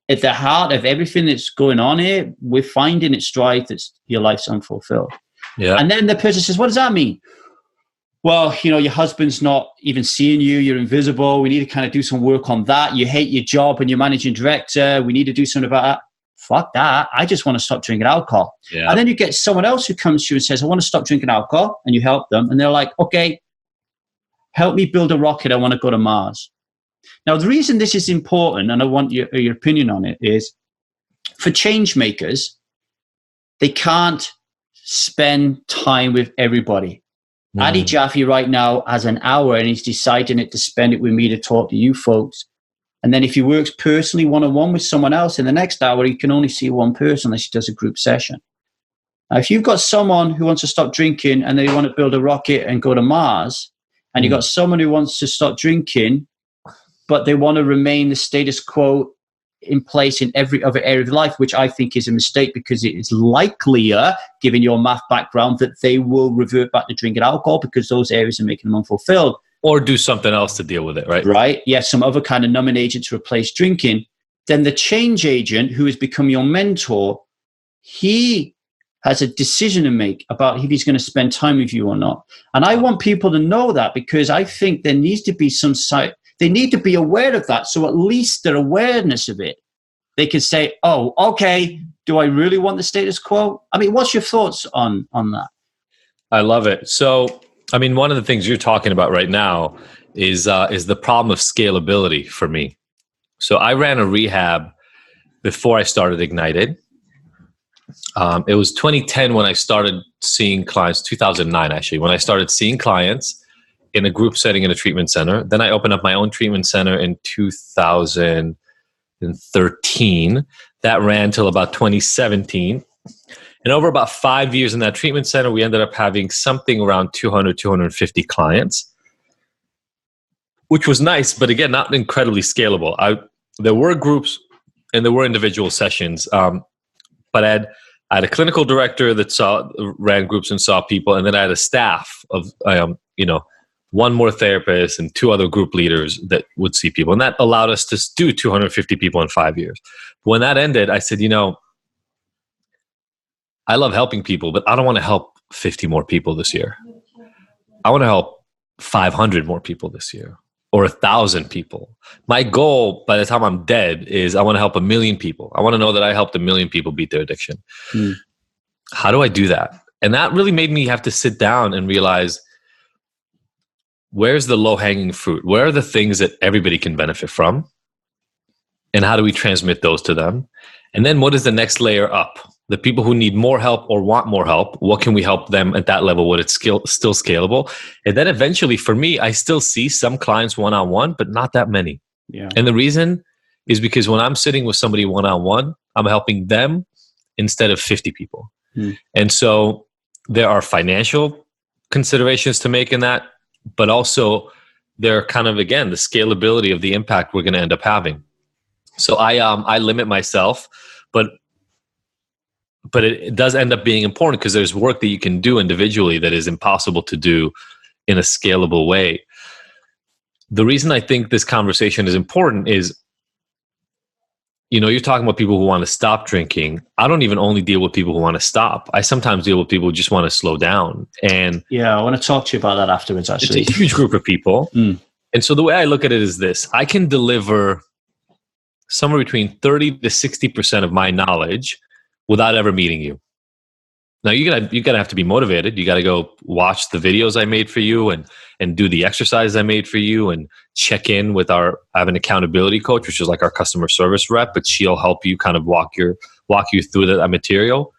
at the heart of everything that's going on here, we're finding at Strive that your life's unfulfilled. Yeah. And then the person says, what does that mean? Well, you know, your husband's not even seeing you. You're invisible. We need to kind of do some work on that. You hate your job and you're managing director. We need to do something about that. Fuck that. I just want to stop drinking alcohol. Yeah. And then you get someone else who comes to you and says, I want to stop drinking alcohol. And you help them. And they're like, okay, help me build a rocket. I want to go to Mars. Now, the reason this is important, and I want your opinion on it, is for change makers, they can't spend time with everybody. Addy Jaffe right now has an hour and he's deciding to spend it with me to talk to you folks. And then if he works personally one-on-one with someone else in the next hour, he can only see one person unless he does a group session. Now, if you've got someone who wants to stop drinking and they want to build a rocket and go to Mars, and you've got someone who wants to stop drinking, but they want to remain the status quo in place in every other area of life, which I think is a mistake, because it is likelier, given your math background, that they will revert back to drinking alcohol because those areas are making them unfulfilled. Or do something else to deal with it, right? Right. Yeah, some other kind of numbing agent to replace drinking. Then the change agent, who has become your mentor, he has a decision to make about if he's going to spend time with you or not. And I want people to know that, because I think there needs to be some site. They need to be aware of that. So at least their awareness of it, they can say, oh, okay, do I really want the status quo? I mean, what's your thoughts on that? I love it. So, I mean, one of the things you're talking about right now is the problem of scalability for me. So I ran a rehab before I started Ignited. It was 2010 when I started seeing clients, 2009 actually, when I started seeing clients in a group setting in a treatment center. Then I opened up my own treatment center in 2013. That ran till about 2017. And over about 5 years in that treatment center, we ended up having something around 200, 250 clients, which was nice, but again, not incredibly scalable. There were groups and there were individual sessions, but I had a clinical director that ran groups and saw people, and then I had a staff of, one more therapist and two other group leaders that would see people. And that allowed us to do 250 people in 5 years. When that ended, I said, I love helping people, but I don't want to help 50 more people this year. I want to help 500 more people this year, or 1,000 people. My goal by the time I'm dead is I want to help 1 million people. I want to know that I helped 1 million people beat their addiction. How do I do that? And that really made me have to sit down and realize, where's the low-hanging fruit? Where are the things that everybody can benefit from? And how do we transmit those to them? And then what is the next layer up? The people who need more help or want more help, what can we help them at that level when it's still scalable? And then eventually, for me, I still see some clients one-on-one, but not that many. Yeah. And the reason is because when I'm sitting with somebody one-on-one, I'm helping them instead of 50 people. And so there are financial considerations to make in that, but also there are kind of, again, the scalability of the impact we're going to end up having. So I limit myself, but it does end up being important because there's work that you can do individually that is impossible to do in a scalable way. The reason I think this conversation is important is, you're talking about people who want to stop drinking. I don't even only deal with people who want to stop. I sometimes deal with people who just want to slow down. And yeah, I want to talk to you about that afterwards, actually. It's a huge group of people. And so the way I look at it is this: I can deliver somewhere between 30 to 60% of my knowledge without ever meeting you. Now you gotta have to be motivated. You gotta go watch the videos I made for you and do the exercises I made for you and check in with I have an accountability coach, which is like our customer service rep, but she'll help you kind of walk you through that material.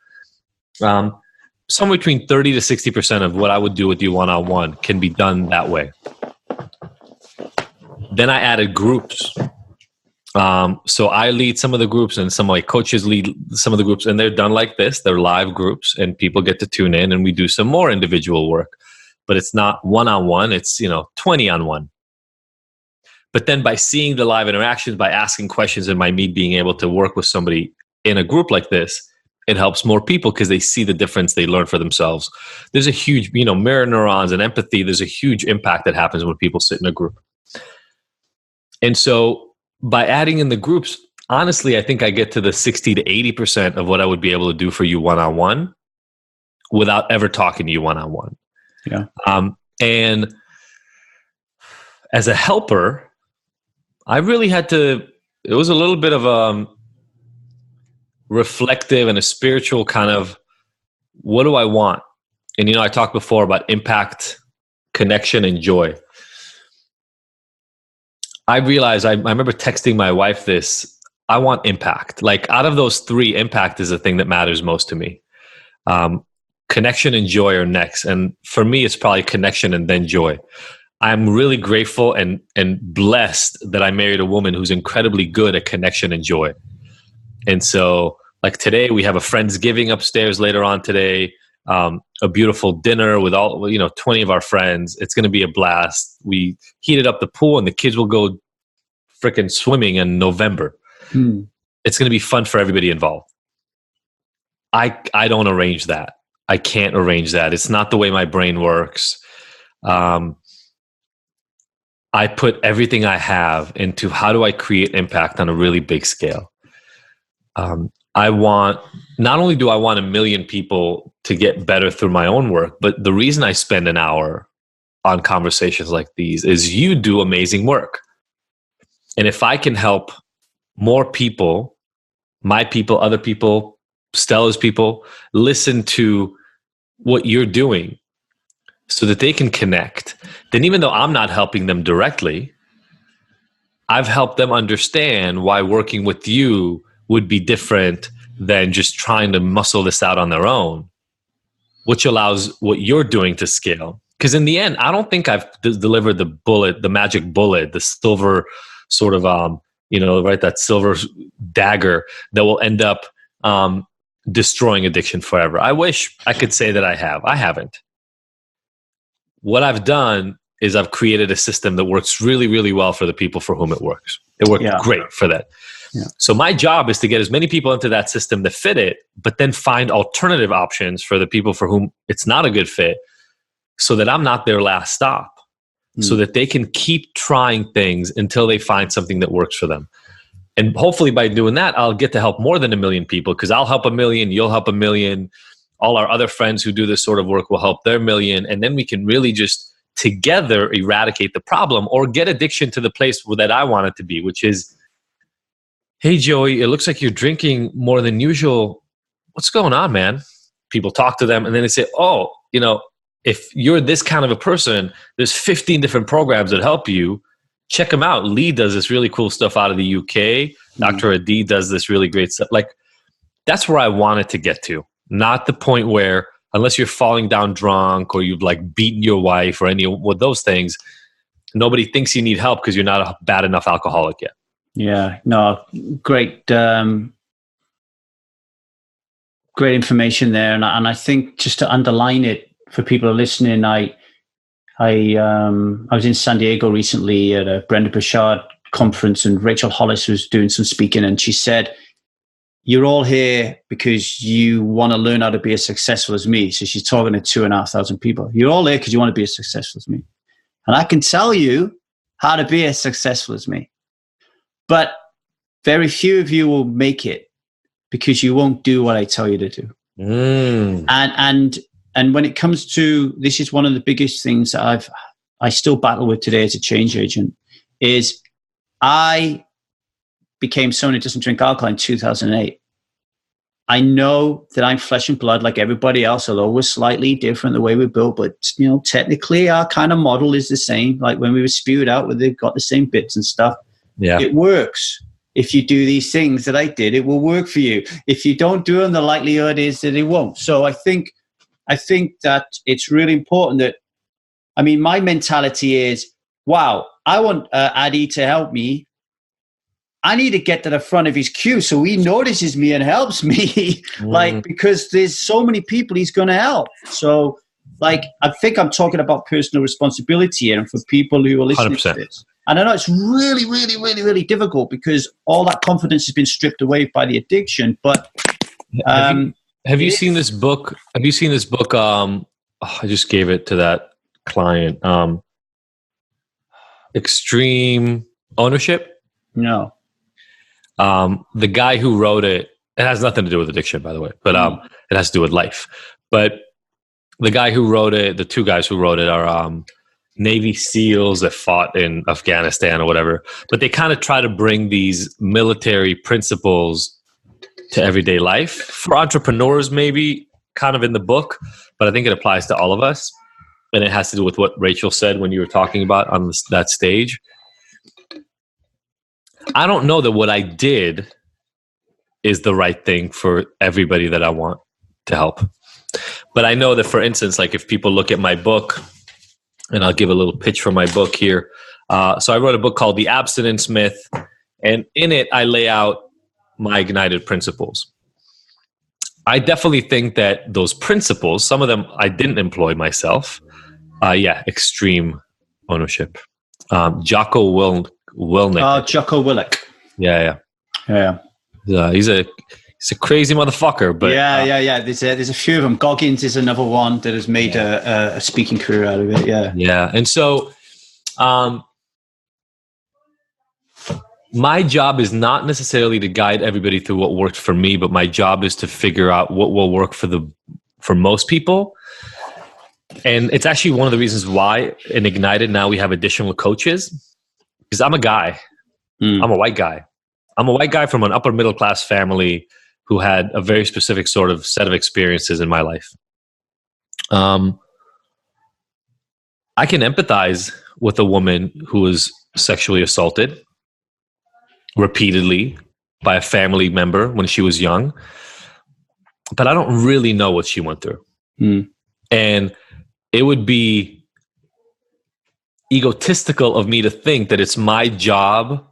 somewhere between 30 to 60% of what I would do with you one-on-one can be done that way. Then I added groups. So I lead some of the groups and some of my coaches lead some of the groups, and they're done like this. They're live groups and people get to tune in and we do some more individual work, but it's not one-on-one. It's, 20-on-1. But then by seeing the live interactions, by asking questions and by me being able to work with somebody in a group like this, it helps more people because they see the difference, they learn for themselves. There's a huge, mirror neurons and empathy. There's a huge impact that happens when people sit in a group. And so by adding in the groups, honestly, I think I get to the 60 to 80% of what I would be able to do for you one-on-one without ever talking to you one-on-one. Yeah. And as a helper, I really had to, it was a little bit of reflective and a spiritual kind of, what do I want? And, I talked before about impact, connection, and joy. I realized, I remember texting my wife this, I want impact. Like out of those three, impact is the thing that matters most to me. Connection and joy are next. And for me, it's probably connection and then joy. I'm really grateful and blessed that I married a woman who's incredibly good at connection and joy. And so like today we have a Friendsgiving upstairs later on today, a beautiful dinner with all, 20 of our friends. It's going to be a blast. We heated up the pool and the kids will go freaking swimming in November. It's going to be fun for everybody involved. I don't arrange that. I can't arrange that. It's not the way my brain works. I put everything I have into how do I create impact on a really big scale. Not only do I want 1 million people to get better through my own work, but the reason I spend an hour on conversations like these is you do amazing work. And if I can help more people, my people, other people, Stella's people, listen to what you're doing so that they can connect, then even though I'm not helping them directly, I've helped them understand why working with you would be different than just trying to muscle this out on their own, which allows what you're doing to scale. Because in the end, I don't think I've delivered the magic bullet, the silver sort of, that silver dagger that will end up destroying addiction forever. I wish I could say that I have. I haven't. What I've done is I've created a system that works really, really well for the people for whom it works. It worked great for that. Yeah. So my job is to get as many people into that system that fit it, but then find alternative options for the people for whom it's not a good fit so that I'm not their last stop, so that they can keep trying things until they find something that works for them. And hopefully by doing that, I'll get to help more than 1 million people because I'll help 1 million, you'll help 1 million. All our other friends who do this sort of work will help their 1 million. And then we can really just together eradicate the problem or get addiction to the place that I want it to be, which is, hey, Joey, it looks like you're drinking more than usual. What's going on, man? People talk to them and then they say, oh, if you're this kind of a person, there's 15 different programs that help you. Check them out. Lee does this really cool stuff out of the UK. Dr. Adi does this really great stuff. Like, that's where I want it to get to. Not the point where, unless you're falling down drunk or you've like beaten your wife or any of those things, nobody thinks you need help because you're not a bad enough alcoholic yet. Yeah, no, great information there. And I think just to underline it for people who are listening, I was in San Diego recently at a Brenda Burchard conference and Rachel Hollis was doing some speaking and she said, you're all here because you want to learn how to be as successful as me. So she's talking to 2,500 people. You're all here because you want to be as successful as me. And I can tell you how to be as successful as me. But very few of you will make it because you won't do what I tell you to do. And when it comes to, this is one of the biggest things that I still battle with today as a change agent, is I became someone who doesn't drink alcohol in 2008. I know that I'm flesh and blood like everybody else, although we're slightly different the way we're built, but technically our kind of model is the same. Like when we were spewed out, where they've got the same bits and stuff. Yeah. It works. If you do these things that I did, it will work for you. If you don't do them, the likelihood is that it won't. So I think I think that it's really important that, I mean, my mentality is, wow, I want Addy to help me. I need to get to the front of his queue so he notices me and helps me. Like, because there's so many people he's going to help. So, like, I think I'm talking about personal responsibility here, and for people who are listening 100%. to this. And I know it's really, really, really, really difficult because all that confidence has been stripped away by the addiction. But have you seen this book? Have you seen this book? I just gave it to that client. Extreme Ownership. No. The guy who wrote it has nothing to do with addiction, by the way, but it has to do with life. But the guy who wrote it, the two guys who wrote it are Navy SEALs that fought in Afghanistan or whatever. But they kind of try to bring these military principles to everyday life. For entrepreneurs, maybe kind of in the book, but I think it applies to all of us. And it has to do with what Rachel said when you were talking about on that stage. I don't know that what I did is the right thing for everybody that I want to help. But I know that, for instance, like if people look at my book, and I'll give a little pitch for my book here. So I wrote a book called The Abstinence Myth, and in it, I lay out my ignited principles. I definitely think that those principles, some of them I didn't employ myself. Extreme ownership. Jocko Willink. Jocko Willink. Yeah. He's a crazy motherfucker. But yeah. There's a few of them. Goggins is another one that has made a speaking career out of it. Yeah. And so, my job is not necessarily to guide everybody through what worked for me, but my job is to figure out what will work for most people. And it's actually one of the reasons why in Ignited now we have additional coaches, because I'm a guy. I'm a white guy. I'm a white guy from an upper middle class family who had a very specific sort of set of experiences in my life. I can empathize with a woman who was sexually assaulted repeatedly by a family member when she was young, but I don't really know what she went through. And it would be egotistical of me to think that it's my job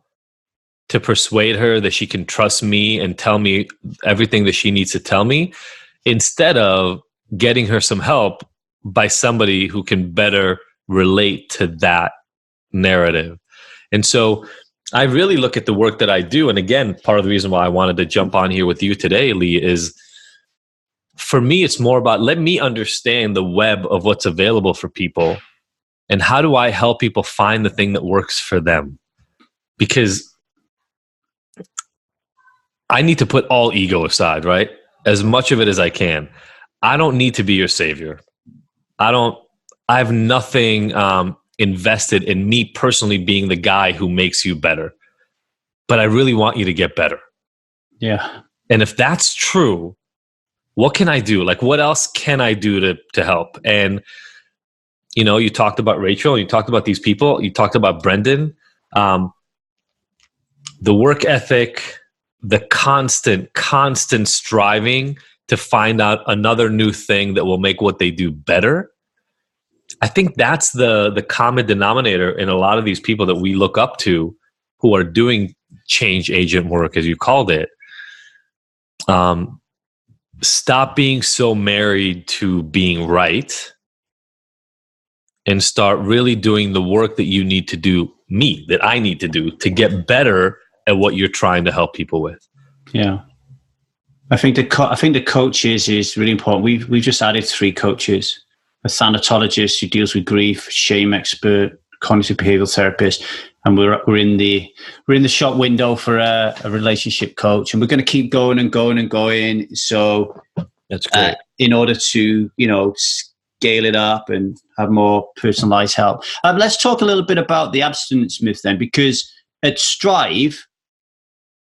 to persuade her that she can trust me and tell me everything that she needs to tell me, instead of getting her some help by somebody who can better relate to that narrative. And so I really look at the work that I do. And again, part of the reason why I wanted to jump on here with you today, Lee, is for me, it's more about let me understand the web of what's available for people and how do I help people find the thing that works for them? Because I need to put all ego aside, right? As much of it as I can. I don't need to be your savior. I have nothing invested in me personally being the guy who makes you better. But I really want you to get better. Yeah. And if that's true, what can I do? Like, what else can I do to help? And, you know, you talked about Rachel, you talked about these people, you talked about Brendan. The work ethic, the constant striving to find out another new thing that will make what they do better. I think that's the common denominator in a lot of these people that we look up to who are doing change agent work, as you called it. Stop being so married to being right and start really doing the work that you need to do, that I need to do to get better at what you're trying to help people with. Yeah. I think the coaches is really important. We've just added 3 coaches: a thanatologist who deals with grief, shame expert, cognitive behavioral therapist, and we're in the shop window for a relationship coach, and we're going to keep going and going and going. So that's great. In order to scale it up and have more personalized help. Let's talk a little bit about the abstinence myth then, because at Strive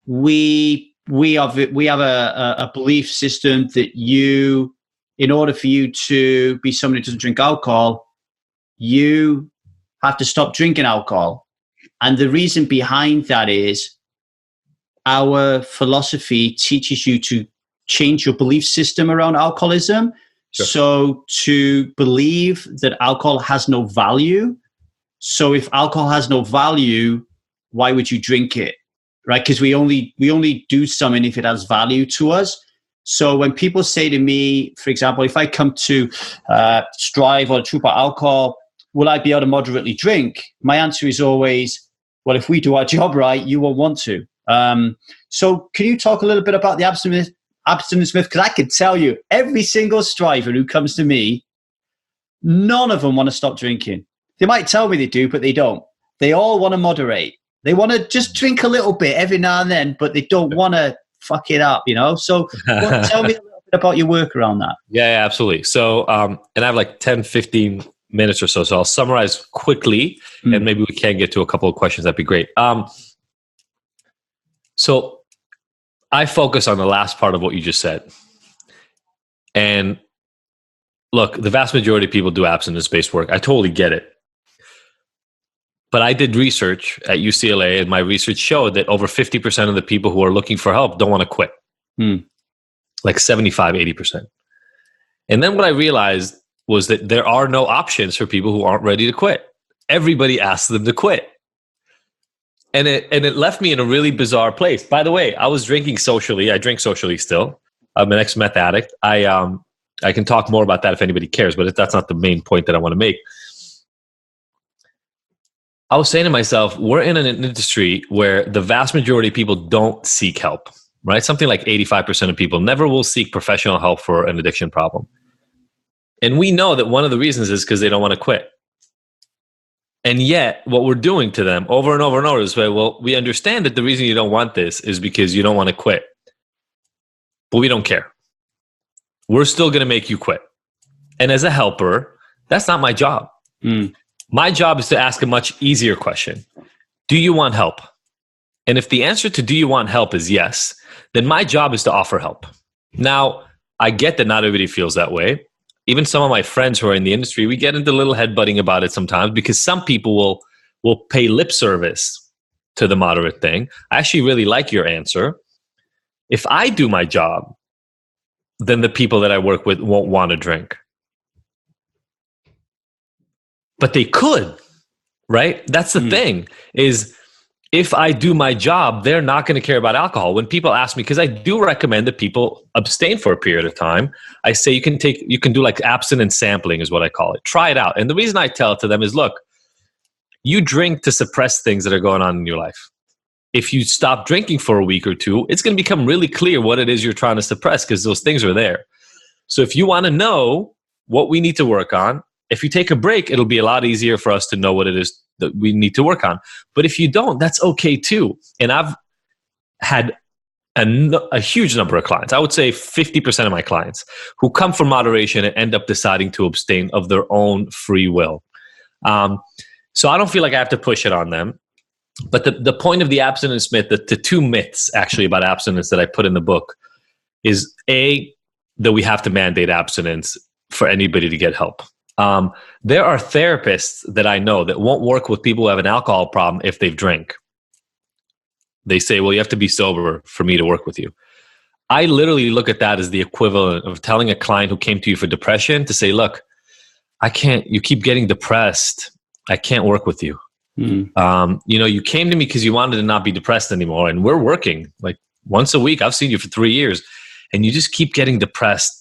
we have a belief system that in order for you to be somebody who doesn't drink alcohol, you have to stop drinking alcohol. And the reason behind that is our philosophy teaches you to change your belief system around alcoholism. Sure. So to believe that alcohol has no value. So if alcohol has no value, why would you drink it? Right? Because we only do something if it has value to us. So when people say to me, for example, if I come to Strive or True About Alcohol, will I be able to moderately drink? My answer is always, well, if we do our job right, you won't want to. So can you talk a little bit about the abstinence myth? Because I can tell you, every single striver who comes to me, none of them want to stop drinking. They might tell me they do, but they don't. They all want to moderate. They want to just drink a little bit every now and then, but they don't want to fuck it up, you know? So tell me a little bit about your work around that. Yeah, absolutely. So, and I have like 10, 15 minutes or so. So I'll summarize quickly and maybe we can get to a couple of questions. That'd be great. So I focus on the last part of what you just said. And look, the vast majority of people do abstinence-based work. I totally get it. But I did research at UCLA, and my research showed that over 50% of the people who are looking for help don't want to quit. Like 75, 80%. And then what I realized was that there are no options for people who aren't ready to quit. Everybody asks them to quit. And it left me in a really bizarre place. By the way, I was drinking socially. I drink socially still. I'm an ex-meth addict. I can talk more about that if anybody cares, but that's not the main point that I want to make. I was saying to myself, we're in an industry where the vast majority of people don't seek help, right? Something like 85% of people never will seek professional help for an addiction problem. And we know that one of the reasons is because they don't want to quit. And yet what we're doing to them over and over and over is, well, we understand that the reason you don't want this is because you don't want to quit. But we don't care. We're still going to make you quit. And as a helper, that's not my job. My job is to ask a much easier question. Do you want help? And if the answer to do you want help is yes, then my job is to offer help. Now, I get that not everybody feels that way. Even some of my friends who are in the industry, we get into a little headbutting about it sometimes because some people will pay lip service to the moderate thing. I actually really like your answer. If I do my job, then the people that I work with won't want to drink. But they could, right? That's the thing, is if I do my job, they're not going to care about alcohol. When people ask me, because I do recommend that people abstain for a period of time, I say you can do like abstinence sampling is what I call it. Try it out. And the reason I tell it to them is, look, you drink to suppress things that are going on in your life. If you stop drinking for a week or two, it's going to become really clear what it is you're trying to suppress because those things are there. So if you want to know what we need to work on, if you take a break, it'll be a lot easier for us to know what it is that we need to work on. But if you don't, that's okay too. And I've had a huge number of clients, I would say 50% of my clients, who come from moderation and end up deciding to abstain of their own free will. So I don't feel like I have to push it on them. But the point of the abstinence myth, the two myths actually about abstinence that I put in the book is A, that we have to mandate abstinence for anybody to get help. There are therapists that I know that won't work with people who have an alcohol problem if they've drank. They say, well, you have to be sober for me to work with you. I literally look at that as the equivalent of telling a client who came to you for depression to say, look, you keep getting depressed. I can't work with you. You came to me because you wanted to not be depressed anymore. And we're working like once a week. I've seen you for 3 years and you just keep getting depressed.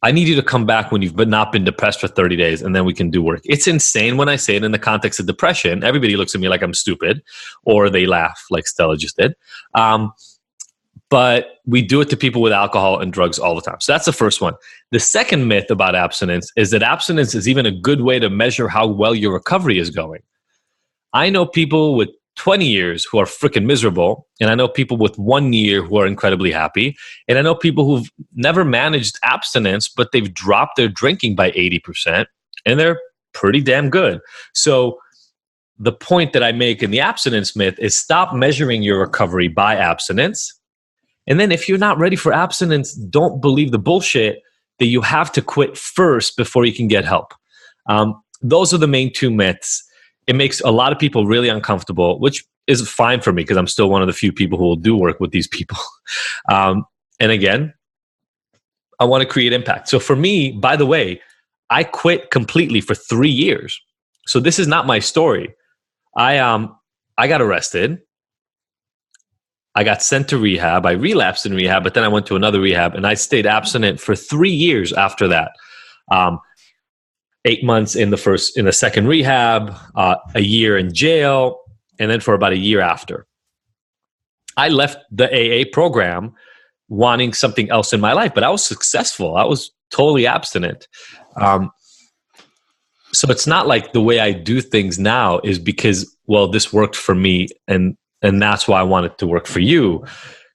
I need you to come back when you've not been depressed for 30 days and then we can do work. It's insane when I say it in the context of depression. Everybody looks at me like I'm stupid or they laugh like Stella just did. But we do it to people with alcohol and drugs all the time. So that's the first one. The second myth about abstinence is that abstinence is even a good way to measure how well your recovery is going. I know people with 20 years who are freaking miserable, and I know people with 1 year who are incredibly happy, and I know people who've never managed abstinence, but they've dropped their drinking by 80%, and they're pretty damn good. So the point that I make in the abstinence myth is stop measuring your recovery by abstinence. And then if you're not ready for abstinence, don't believe the bullshit that you have to quit first before you can get help. Those are the main two myths. It makes a lot of people really uncomfortable, which is fine for me because I'm still one of the few people who will do work with these people. And again, I want to create impact. So for me, by the way, I quit completely for 3 years. So this is not my story. I got arrested. I got sent to rehab. I relapsed in rehab, but then I went to another rehab, and I stayed abstinent for 3 years after that. 8 months in the second rehab, a year in jail, and then for about a year after. I left the AA program wanting something else in my life, but I was successful. I was totally abstinent. So it's not like the way I do things now is because, well, this worked for me and that's why I want it to work for you.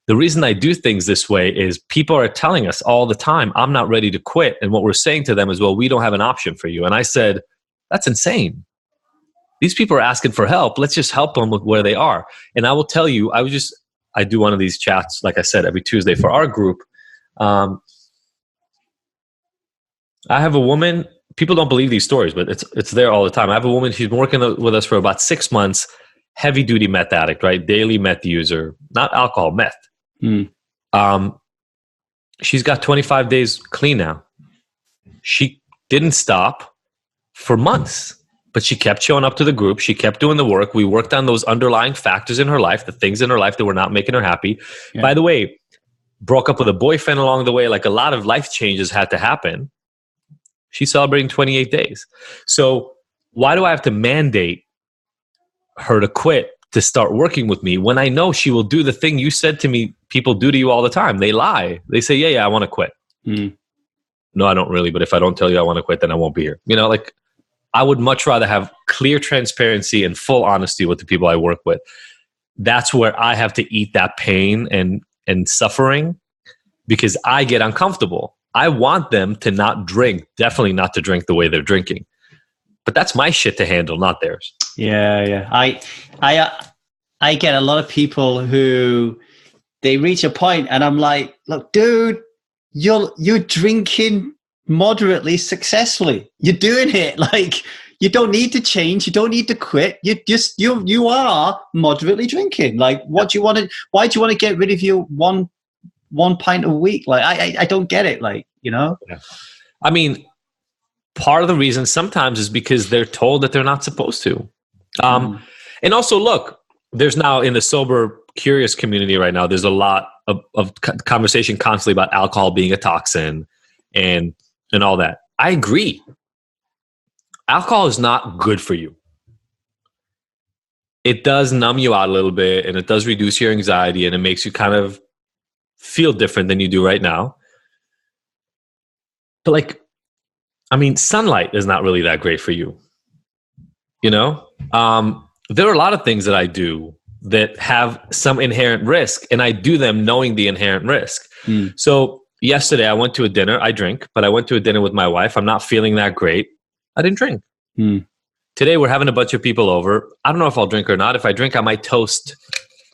The reason I do things this way is people are telling us all the time, I'm not ready to quit. And what we're saying to them is, well, we don't have an option for you. And I said, that's insane. These people are asking for help. Let's just help them with where they are. And I will tell you, I do one of these chats, like I said, every Tuesday for our group. I have a woman, people don't believe these stories, but it's there all the time. I have a woman, she's been working with us for about 6 months, heavy duty meth addict, right? Daily meth user, not alcohol, meth. She's got 25 days clean now. She didn't stop for months, but she kept showing up to the group. She kept doing the work. We worked on those underlying factors in her life, the things in her life that were not making her happy. Yeah. By the way, broke up with a boyfriend along the way. Like a lot of life changes had to happen. She's celebrating 28 days. So why do I have to mandate her to quit to start working with me when I know she will do the thing you said to me people do to you all the time? They lie. They say, yeah, I want to quit. No, I don't really. But if I don't tell you I want to quit, then I won't be here. You know, like I would much rather have clear transparency and full honesty with the people I work with. That's where I have to eat that pain and suffering because I get uncomfortable. I want them to not drink, definitely not to drink the way they're drinking. But that's my shit to handle, not theirs. Yeah. I get a lot of people who they reach a point and I'm like, look, dude, you're drinking moderately successely. You're doing it. Like you don't need to change. You don't need to quit. You are moderately drinking. Like why do you want to get rid of your one pint a week? Like I don't get it. Like, you know? Yeah. I mean, part of the reason sometimes is because they're told that they're not supposed to. And also, look, there's now in the sober, curious community right now, there's a lot of conversation constantly about alcohol being a toxin and all that. I agree. Alcohol is not good for you. It does numb you out a little bit and it does reduce your anxiety and it makes you kind of feel different than you do right now. But like, I mean, sunlight is not really that great for you. You know, there are a lot of things that I do that have some inherent risk, and I do them knowing the inherent risk. So yesterday I went to a dinner. I drink, but I went to a dinner with my wife. I'm not feeling that great. I didn't drink. Today we're having a bunch of people over. I don't know if I'll drink or not. If I drink, I might toast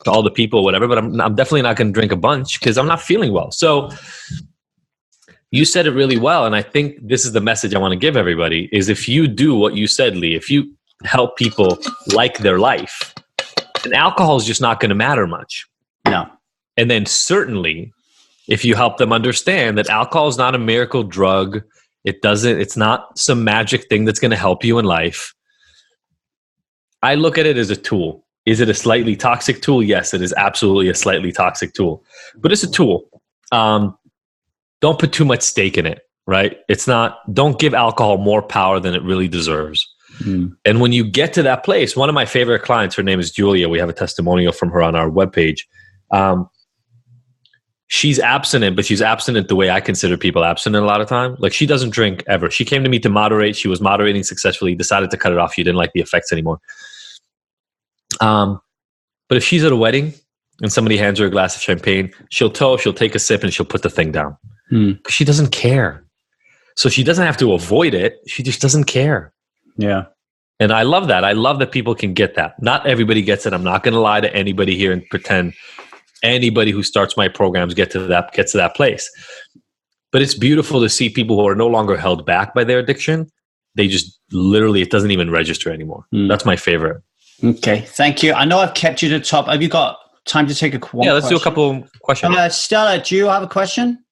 to all the people or whatever, but I'm definitely not going to drink a bunch because I'm not feeling well. So you said it really well. And I think this is the message I want to give everybody is if you do what you said, Lee, if you help people like their life, then alcohol is just not going to matter much. No. And then certainly if you help them understand that alcohol is not a miracle drug, it's not some magic thing that's going to help you in life. I look at it as a tool. Is it a slightly toxic tool? Yes, it is absolutely a slightly toxic tool, but it's a tool. Don't put too much stake in it, right? Don't give alcohol more power than it really deserves. And when you get to that place, one of my favorite clients, her name is Julia. We have a testimonial from her on our webpage. She's abstinent, but she's abstinent the way I consider people abstinent a lot of time. Like she doesn't drink ever. She came to me to moderate. She was moderating successfully, decided to cut it off. She didn't like the effects anymore. But if she's at a wedding and somebody hands her a glass of champagne, she'll take a sip and she'll put the thing down. She doesn't care. So she doesn't have to avoid it. She just doesn't care. Yeah. And I love that. I love that people can get that. Not everybody gets it. I'm not going to lie to anybody here and pretend anybody who starts my programs gets to that place. But it's beautiful to see people who are no longer held back by their addiction. They just literally, it doesn't even register anymore. That's my favorite. Okay. Thank you. I know I've kept you to the top. Have you got time to take one? Yeah, let's do a couple questions. Stella, do you have a question?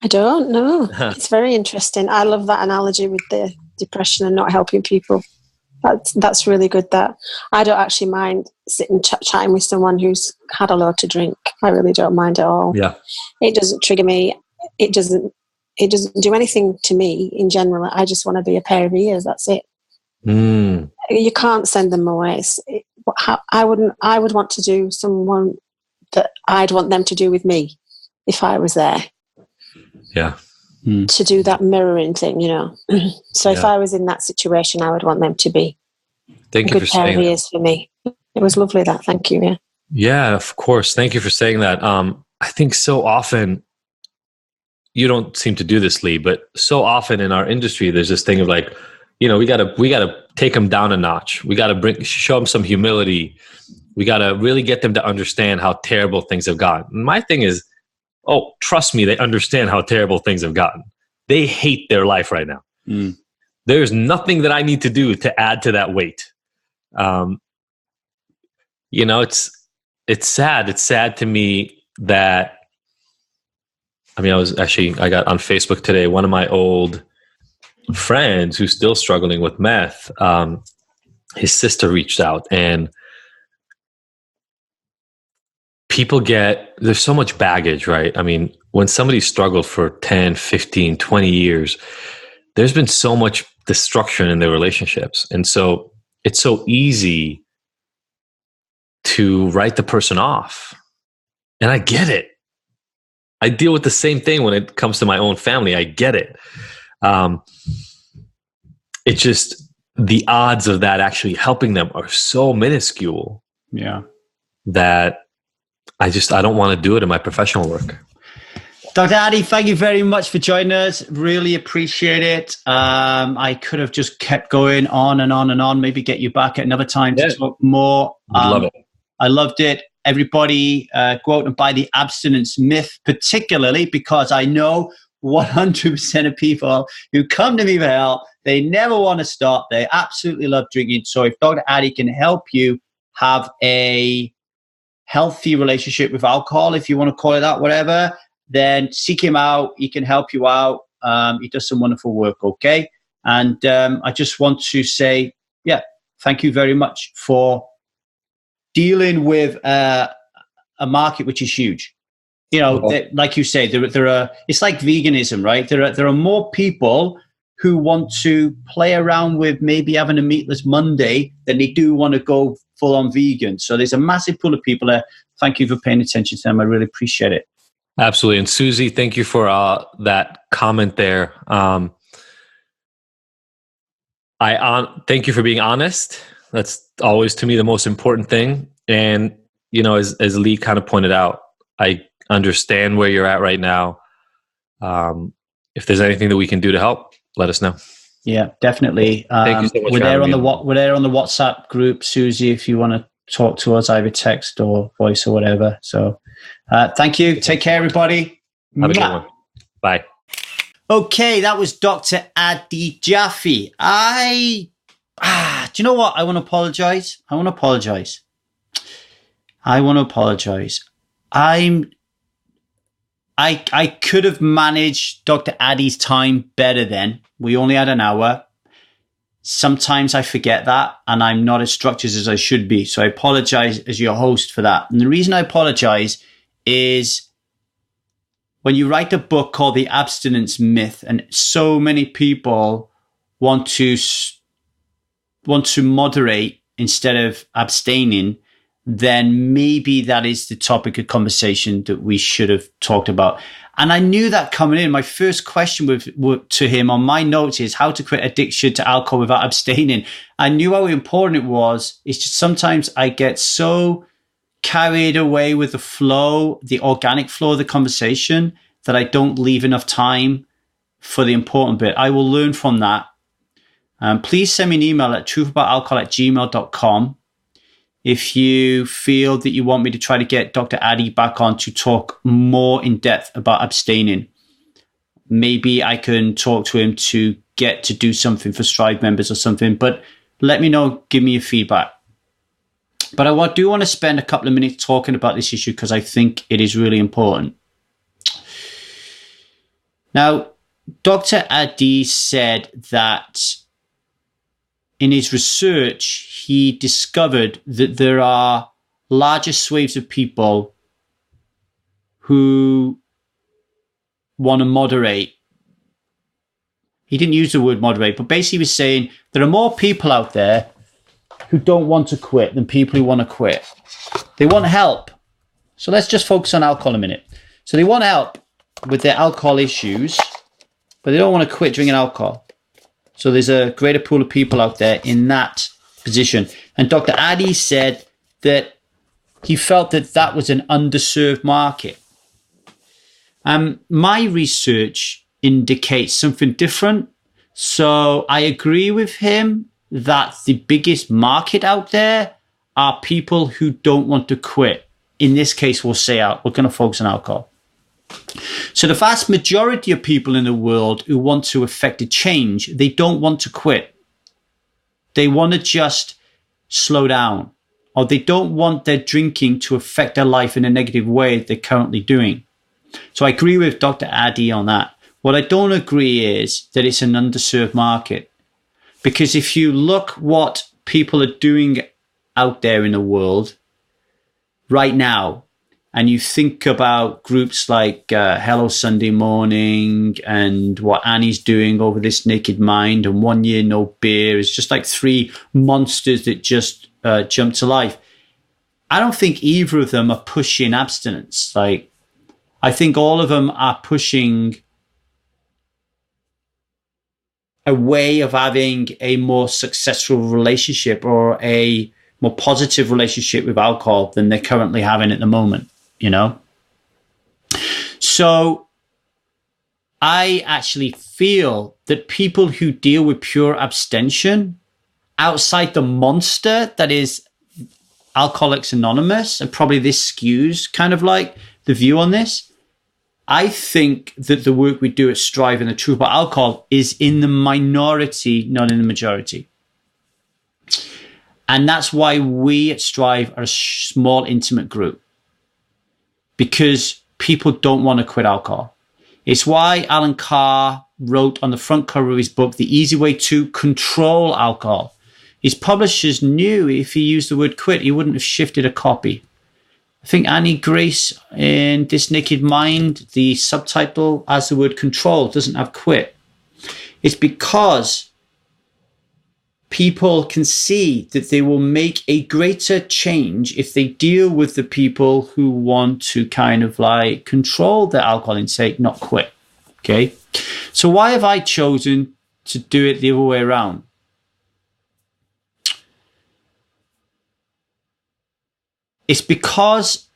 I don't know. It's very interesting. I love that analogy with the depression and not helping people. That's really good. That I don't actually mind sitting chatting with someone who's had a lot to drink. I really don't mind at all. Yeah. It doesn't trigger me. It doesn't do anything to me in general. I just want to be a pair of ears. That's it. You can't send them away. I would want to do someone that I'd want them to do with me if I was there. Yeah. To do that mirroring thing, you know. So if I was in that situation, I would want them to be a good pair of ears for me. It was lovely that. Thank you. Yeah. Yeah, of course. Thank you for saying that. I think so often, you don't seem to do this, Lee, but so often in our industry, there's this thing of like, you know, we gotta take them down a notch. We gotta show them some humility. We gotta really get them to understand how terrible things have gotten. And my thing is, oh, trust me, they understand how terrible things have gotten. They hate their life right now. There's nothing that I need to do to add to that weight. You know, it's sad. It's sad to me that, I mean, I got on Facebook today, one of my old friends who's still struggling with meth, his sister reached out, and there's so much baggage, right? I mean, when somebody struggled for 10, 15, 20 years, there's been so much destruction in their relationships. And so it's so easy to write the person off. And I get it. I deal with the same thing when it comes to my own family. I get it. It's just the odds of that actually helping them are so minuscule. Yeah. That I don't want to do it in my professional work. Dr. Addy, thank you very much for joining us. Really appreciate it. I could have just kept going on and on and on, maybe get you back at another time to talk more. Love it. I loved it. Everybody go out and buy the Abstinence Myth, particularly because I know 100% of people who come to me for help, they never want to stop. They absolutely love drinking. So if Dr. Addy can help you have a healthy relationship with alcohol, if you want to call it that, whatever, then seek him out. He can help you out. He does some wonderful work, okay? And I just want to say, thank you very much for dealing with a market which is huge. You know, like you say, there are. It's like veganism, right? There are more people who want to play around with maybe having a meatless Monday than they do want to go full on vegan. So there's a massive pool of people there. Thank you for paying attention to them. I really appreciate it. Absolutely. And Susie, thank you for that comment there. Thank you for being honest. That's always, to me, the most important thing. And, you know, as Lee kind of pointed out, I understand where you're at right now. If there's anything that we can do to help, let us know. Yeah, definitely. Thank you so much. We're there on the WhatsApp group, Susie, if you want to talk to us, either text or voice or whatever. So thank you. Take care, everybody. Have a good one. Bye. Okay, that was Dr. Addy Jaffe. Do you know what? I want to apologize. I could have managed Dr. Addy's time better then. We only had an hour. Sometimes I forget that, and I'm not as structured as I should be. So I apologize as your host for that. And the reason I apologize is when you write a book called The Abstinence Myth, and so many people want to moderate instead of abstaining, then maybe that is the topic of conversation that we should have talked about. And I knew that coming in. My first question to him on my notes is how to quit addiction to alcohol without abstaining. I knew how important it was. It's just sometimes I get so carried away with the flow, the organic flow of the conversation, that I don't leave enough time for the important bit. I will learn from that. Please send me an email at truthaboutalcohol@gmail.com. if you feel that you want me to try to get Dr. Addy back on to talk more in depth about abstaining. Maybe I can talk to him to get to do something for Strive members or something, but let me know, give me your feedback. But I do want to spend a couple of minutes talking about this issue because I think it is really important. Now, Dr. Adi said that in his research, he discovered that there are larger swathes of people who want to moderate. He didn't use the word moderate, but basically he was saying there are more people out there who don't want to quit than people who want to quit. They want help. So let's just focus on alcohol a minute. So they want help with their alcohol issues, but they don't want to quit drinking alcohol. So there's a greater pool of people out there in that position. And Dr. Adi said that he felt that that was an underserved market. My research indicates something different. So I agree with him that the biggest market out there are people who don't want to quit. In this case, we'll say we're going to focus on alcohol. So the vast majority of people in the world who want to effect a change, they don't want to quit. They want to just slow down, or they don't want their drinking to affect their life in a negative way they're currently doing. So I agree with Dr. Adi on that. What I don't agree is that it's an underserved market. Because if you look what people are doing out there in the world right now, and you think about groups like Hello Sunday Morning and what Annie's doing over this Naked Mind and 1 Year No Beer, is just like three monsters that just jumped to life. I don't think either of them are pushing abstinence. Like, I think all of them are pushing a way of having a more successful relationship or a more positive relationship with alcohol than they're currently having at the moment, you know? So I actually feel that people who deal with pure abstention outside the monster that is Alcoholics Anonymous, and probably this skews kind of like the view on this, I think that the work we do at Strive and the Truth About Alcohol is in the minority, not in the majority. And that's why we at Strive are a small, intimate group, because people don't want to quit alcohol. It's why Alan Carr wrote on the front cover of his book, The Easy Way to Control Alcohol. His publishers knew if he used the word quit, he wouldn't have shifted a copy. I think Annie Grace in This Naked Mind, the subtitle as the word control doesn't have quit. It's because people can see that they will make a greater change if they deal with the people who want to kind of like control their alcohol intake, not quit. Okay. So why have I chosen to do it the other way around? It's because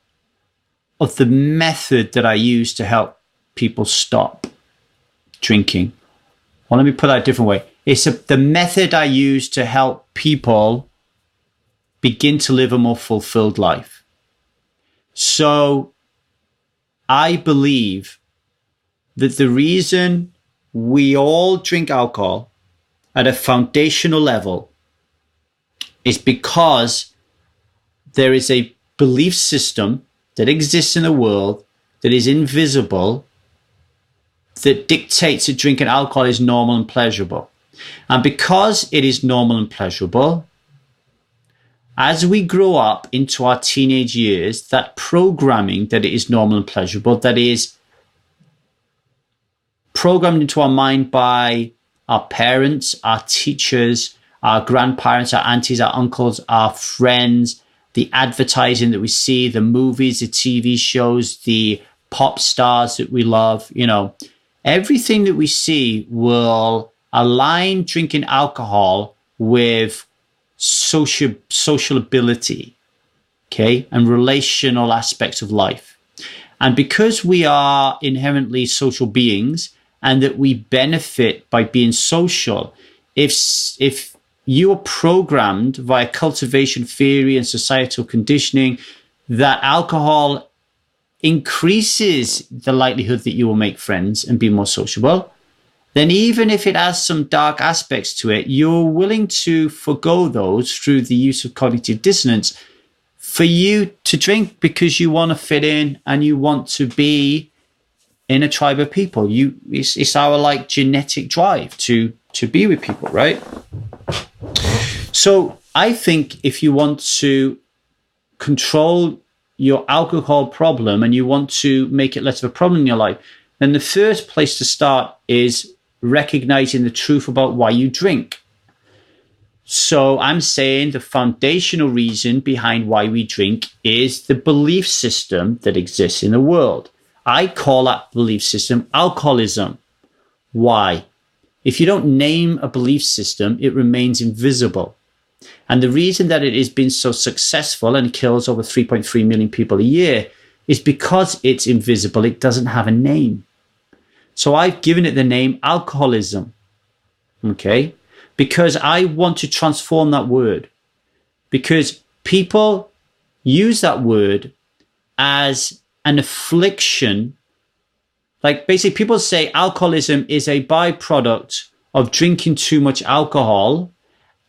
of the method that I use to help people stop drinking. Well, let me put that a different way. It's the method I use to help people begin to live a more fulfilled life. So I believe that the reason we all drink alcohol at a foundational level is because there is a belief system that exists in the world that is invisible, that dictates that drinking alcohol is normal and pleasurable. And because it is normal and pleasurable, as we grow up into our teenage years, that programming that it is normal and pleasurable, that is programmed into our mind by our parents, our teachers, our grandparents, our aunties, our uncles, our friends, the advertising that we see, the movies, the TV shows, the pop stars that we love, you know, everything that we see will align drinking alcohol with sociability, okay, and relational aspects of life. And because we are inherently social beings and that we benefit by being social, if you are programmed via cultivation theory and societal conditioning that alcohol increases the likelihood that you will make friends and be more sociable, then even if it has some dark aspects to it, you're willing to forgo those through the use of cognitive dissonance for you to drink because you want to fit in and you want to be in a tribe of people. It's our like genetic drive to be with people, right? So I think if you want to control your alcohol problem and you want to make it less of a problem in your life, then the first place to start is recognizing the truth about why you drink. So I'm saying the foundational reason behind why we drink is the belief system that exists in the world. I call that belief system alcoholism. Why? If you don't name a belief system, it remains invisible. And the reason that it has been so successful and kills over 3.3 million people a year is because it's invisible. It doesn't have a name. So I've given it the name alcoholism. Okay? Because I want to transform that word. Because people use that word as an affliction. Like basically people say alcoholism is a byproduct of drinking too much alcohol,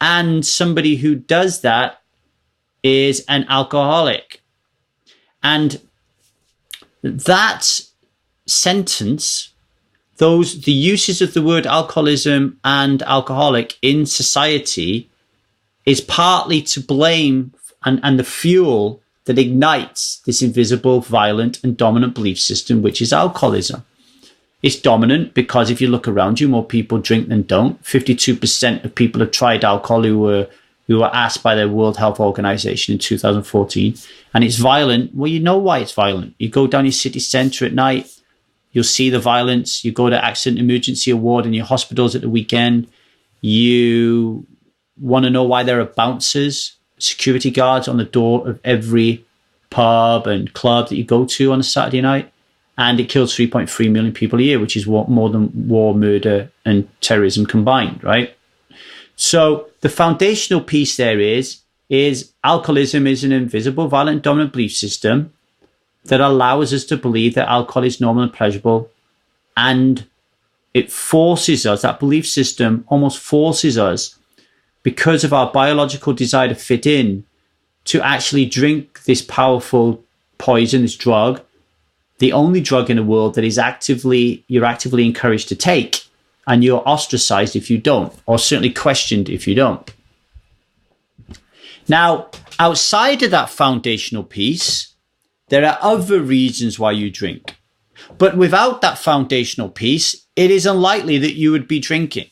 and somebody who does that is an alcoholic. And that sentence, the uses of the word alcoholism and alcoholic in society is partly to blame and the fuel that ignites this invisible, violent, and dominant belief system, which is alcoholism. It's dominant because if you look around you, more people drink than don't. 52% of people have tried alcohol who were asked by the World Health Organization in 2014. And it's violent. Well, you know why it's violent. You go down your city center at night, you'll see the violence. You go to accident emergency ward in your hospitals at the weekend. You want to know why there are bouncers, security guards on the door of every pub and club that you go to on a Saturday night. And it kills 3.3 million people a year, which is more than war, murder, and terrorism combined, right? So the foundational piece there is alcoholism is an invisible, violent, dominant belief system that allows us to believe that alcohol is normal and pleasurable. And it forces us, that belief system almost forces us, because of our biological desire to fit in, to actually drink this powerful poison, this drug, the only drug in the world that is you're actively encouraged to take, and you're ostracized if you don't, or certainly questioned if you don't. Now, outside of that foundational piece, there are other reasons why you drink. But without that foundational piece, it is unlikely that you would be drinking,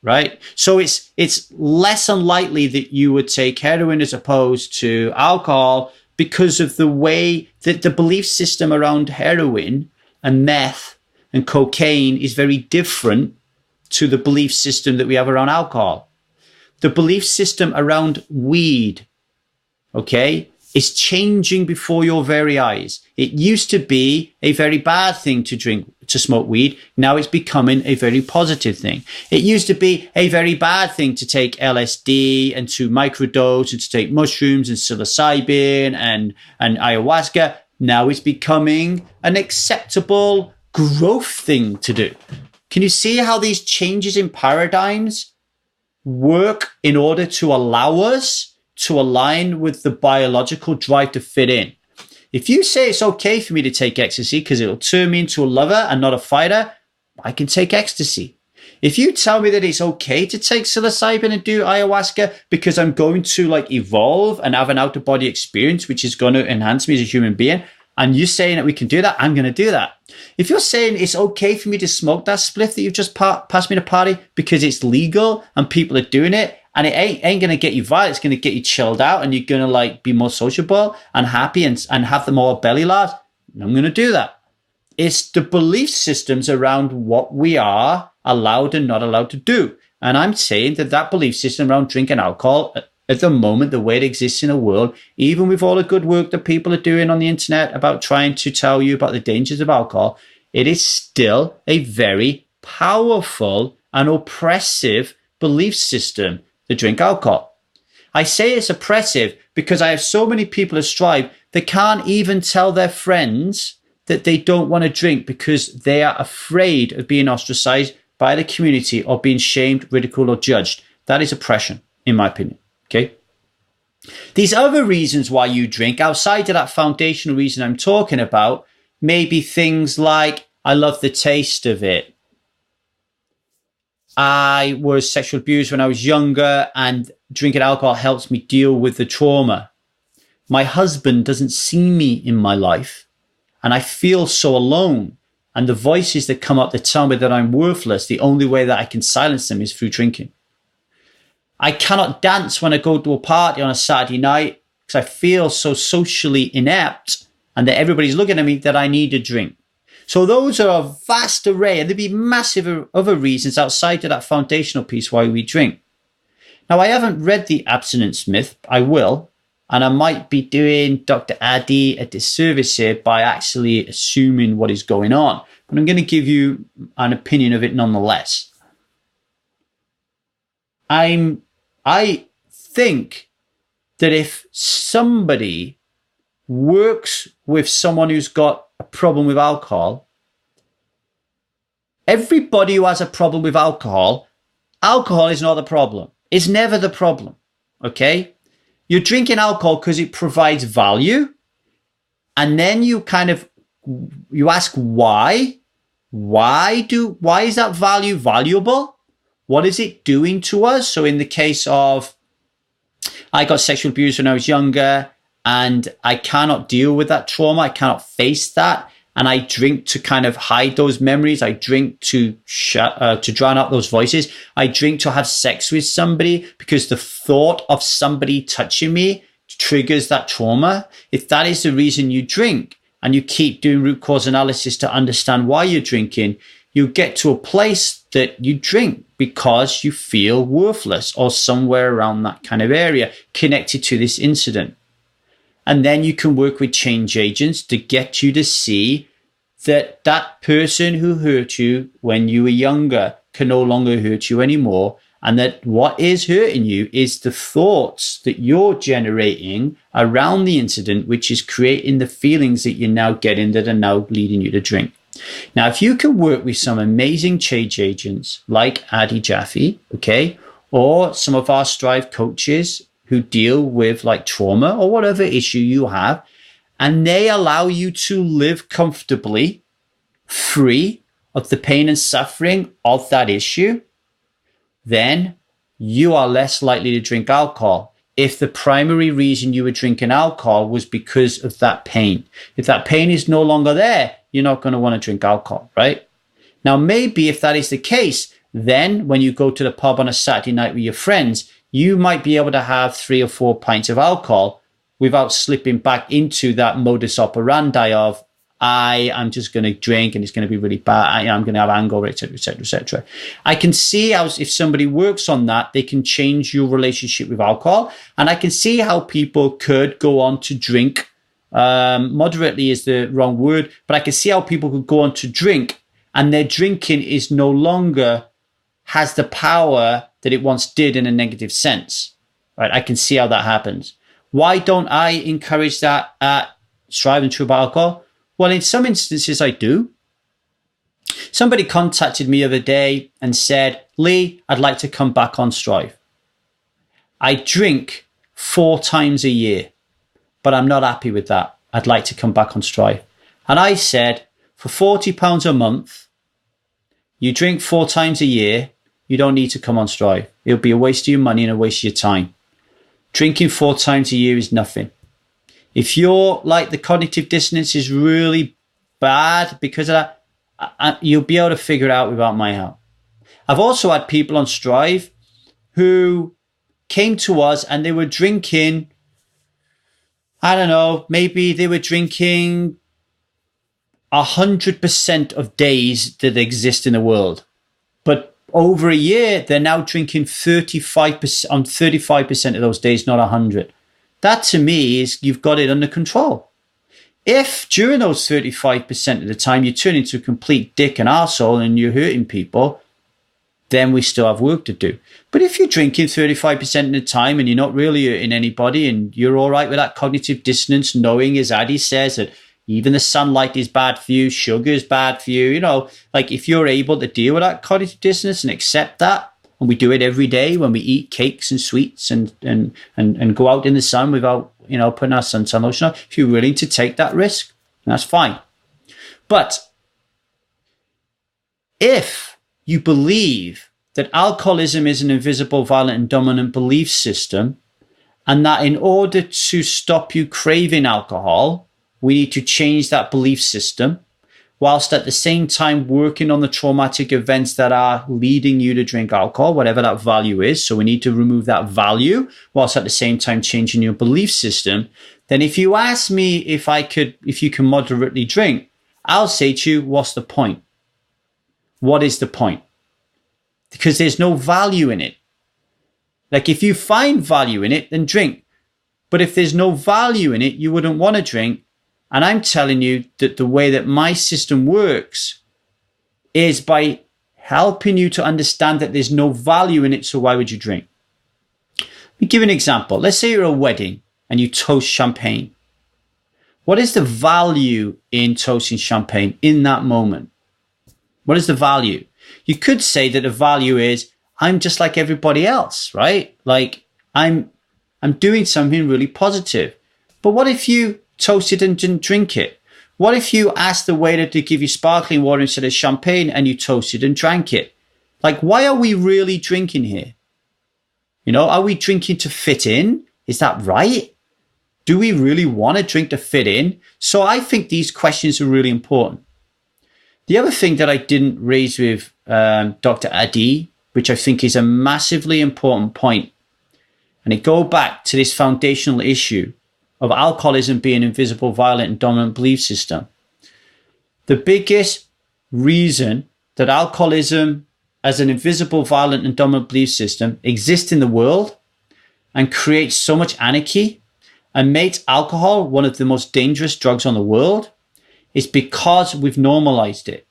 right? So it's less unlikely that you would take heroin as opposed to alcohol, because of the way that the belief system around heroin and meth and cocaine is very different to the belief system that we have around alcohol. The belief system around weed, okay, is changing before your very eyes. It used to be a very bad thing to smoke weed. Now it's becoming a very positive thing. It used to be a very bad thing to take LSD and to microdose and to take mushrooms and psilocybin and ayahuasca. Now it's becoming an acceptable growth thing to do. Can you see how these changes in paradigms work in order to allow us to align with the biological drive to fit in? If you say it's okay for me to take ecstasy because it'll turn me into a lover and not a fighter, I can take ecstasy. If you tell me that it's okay to take psilocybin and do ayahuasca because I'm going to like evolve and have an out of body experience, which is going to enhance me as a human being, and you're saying that we can do that, I'm going to do that. If you're saying it's okay for me to smoke that spliff that you've just passed me to party because it's legal and people are doing it, and it ain't going to get you violent, it's going to get you chilled out and you're going to like be more sociable and happy and have the more belly laughs, I'm going to do that. It's the belief systems around what we are allowed and not allowed to do. And I'm saying that belief system around drinking alcohol at the moment, the way it exists in the world, even with all the good work that people are doing on the internet about trying to tell you about the dangers of alcohol, it is still a very powerful and oppressive belief system to drink alcohol. I say it's oppressive because I have so many people at Strive that can't even tell their friends that they don't want to drink because they are afraid of being ostracized by the community or being shamed, ridiculed, or judged. That is oppression, in my opinion. Okay. These other reasons why you drink, outside of that foundational reason I'm talking about, may be things like I love the taste of it. I was sexually abused when I was younger, and drinking alcohol helps me deal with the trauma. My husband doesn't see me in my life, and I feel so alone. And the voices that come up that tell me that I'm worthless, the only way that I can silence them is through drinking. I cannot dance when I go to a party on a Saturday night because I feel so socially inept and that everybody's looking at me that I need a drink. So those are a vast array, and there'd be massive other reasons outside of that foundational piece why we drink. Now, I haven't read The Abstinence Myth. I will. And I might be doing Dr. Adi a disservice here by actually assuming what is going on. But I'm going to give you an opinion of it nonetheless. I think that if somebody works with someone who's got a problem with alcohol, everybody who has a problem with alcohol is not the problem. It's never the problem. Okay? You're drinking alcohol because it provides value. And then you ask why? Why is that value valuable? What is it doing to us? So in the case of, I got sexual abuse when I was younger, and I cannot deal with that trauma. I cannot face that. And I drink to kind of hide those memories. I drink to drown out those voices. I drink to have sex with somebody because the thought of somebody touching me triggers that trauma. If that is the reason you drink, and you keep doing root cause analysis to understand why you're drinking, you get to a place that you drink because you feel worthless or somewhere around that kind of area connected to this incident. And then you can work with change agents to get you to see that that person who hurt you when you were younger can no longer hurt you anymore. And that what is hurting you is the thoughts that you're generating around the incident, which is creating the feelings that you're now getting that are now leading you to drink. Now, if you can work with some amazing change agents like Adi Jaffe, okay, or some of our Strive coaches who deal with like trauma or whatever issue you have, and they allow you to live comfortably, free of the pain and suffering of that issue, then you are less likely to drink alcohol. If the primary reason you were drinking alcohol was because of that pain. If that pain is no longer there, you're not going to want to drink alcohol, right? Now, maybe if that is the case, then when you go to the pub on a Saturday night with your friends, you might be able to have 3 or 4 pints of alcohol without slipping back into that modus operandi of, I'm just going to drink and it's going to be really bad. I'm going to have hangover, etc., etc., etc. I can see how if somebody works on that, they can change your relationship with alcohol. And I can see how people could go on to drink. Moderately is the wrong word, but I can see how people could go on to drink and their drinking is no longer has the power that it once did in a negative sense, right? I can see how that happens. Why don't I encourage that at Strive and True About Alcohol? Well, in some instances I do. Somebody contacted me the other day and said, Lee, I'd like to come back on Strive. I drink 4 times a year, but I'm not happy with that. I'd like to come back on Strive. And I said, for £40 a month, you drink 4 times a year, you don't need to come on Strive. It'll be a waste of your money and a waste of your time. Drinking 4 times a year is nothing. If you're like the cognitive dissonance is really bad because of that, you'll be able to figure it out without my help. I've also had people on Strive who came to us and they were drinking, I don't know, maybe they were drinking 100% of days that exist in the world. But over a year, they're now drinking 35% on 35% of those days, not 100. That to me is you've got it under control. If during those 35% of the time you turn into a complete dick and arsehole and you're hurting people, then we still have work to do. But if you're drinking 35% of the time and you're not really hurting anybody and you're all right with that cognitive dissonance, knowing, as Adi says, that even the sunlight is bad for you, sugar is bad for you, like if you're able to deal with that cognitive dissonance and accept that, and we do it every day when we eat cakes and sweets and go out in the sun without, putting our suntan lotion on. If you're willing to take that risk, that's fine. But If you believe that alcoholism is an invisible, violent, and dominant belief system, and that in order to stop you craving alcohol, we need to change that belief system, whilst at the same time working on the traumatic events that are leading you to drink alcohol, whatever that value is. So we need to remove that value, whilst at the same time changing your belief system. Then if you ask me if you can moderately drink, I'll say to you, what's the point? What is the point? Because there's no value in it. Like, if you find value in it, then drink. But if there's no value in it, you wouldn't want to drink. And I'm telling you that the way that my system works is by helping you to understand that there's no value in it. So why would you drink? Let me give an example. Let's say you're at a wedding and you toast champagne. What is the value in toasting champagne in that moment? What is the value? You could say that the value is, I'm just like everybody else, right? Like, I'm doing something really positive. But what if you toasted and didn't drink it? What if you asked the waiter to give you sparkling water instead of champagne and you toasted and drank it? Like, why are we really drinking here? You know, are we drinking to fit in? Is that right? Do we really want to drink to fit in? So I think these questions are really important. The other thing that I didn't raise with Dr. Adi, which I think is a massively important point, and it goes back to this foundational issue of alcoholism being an invisible, violent, and dominant belief system. The biggest reason that alcoholism as an invisible, violent, and dominant belief system exists in the world and creates so much anarchy and makes alcohol one of the most dangerous drugs on the world is because we've normalized it.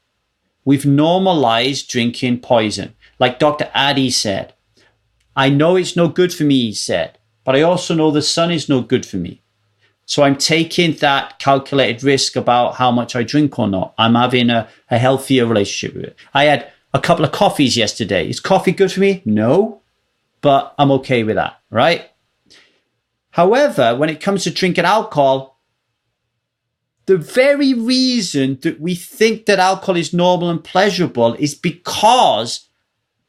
We've normalized drinking poison. Like Dr. Adi said, I know it's no good for me, he said, but I also know the sun is no good for me. So I'm taking that calculated risk about how much I drink or not. I'm having a healthier relationship with it. I had a couple of coffees yesterday. Is coffee good for me? No, but I'm okay with that, right? However, when it comes to drinking alcohol, the very reason that we think that alcohol is normal and pleasurable is because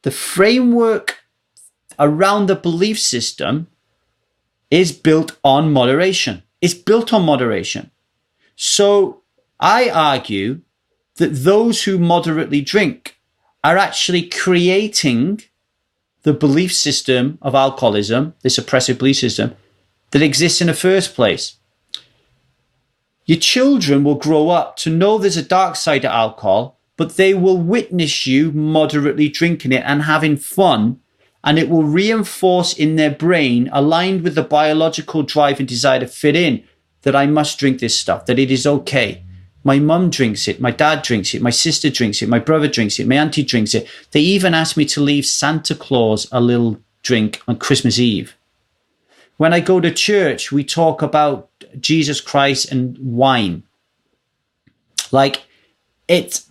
the framework around the belief system is built on moderation. It's built on moderation. So I argue that those who moderately drink are actually creating the belief system of alcoholism, this oppressive belief system, that exists in the first place. Your children will grow up to know there's a dark side to alcohol, but they will witness you moderately drinking it and having fun, and it will reinforce in their brain, aligned with the biological drive and desire to fit in, that I must drink this stuff, that it is okay. My mum drinks it, my dad drinks it, my sister drinks it, my brother drinks it, my auntie drinks it. They even asked me to leave Santa Claus a little drink on Christmas Eve. When I go to church, we talk about Jesus Christ and wine. Like, it's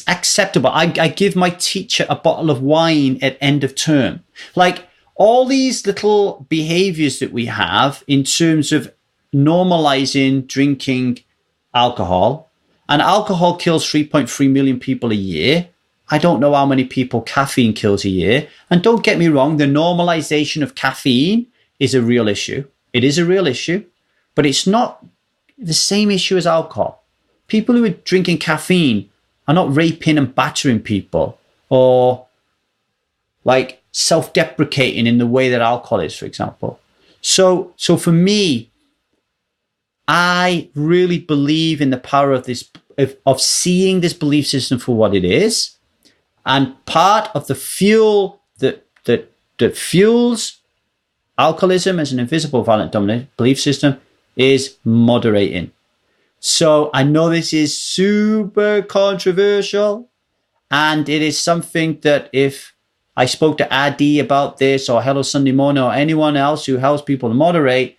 acceptable. I give my teacher a bottle of wine at end of term. Like, all these little behaviors that we have in terms of normalizing drinking alcohol, and alcohol kills 3.3 million people a year. I don't know how many people caffeine kills a year. And don't get me wrong, the normalization of caffeine is a real issue. It is a real issue, but it's not the same issue as alcohol. People who are drinking caffeine are not raping and battering people or like self-deprecating in the way that alcohol is, for example. So for me, I really believe in the power of this, of seeing this belief system for what it is. And part of the fuel that fuels alcoholism as an invisible, violent, dominant belief system is moderating. So I know this is super controversial, and it is something that if I spoke to Adi about this, or Hello Sunday Morning, or anyone else who helps people to moderate,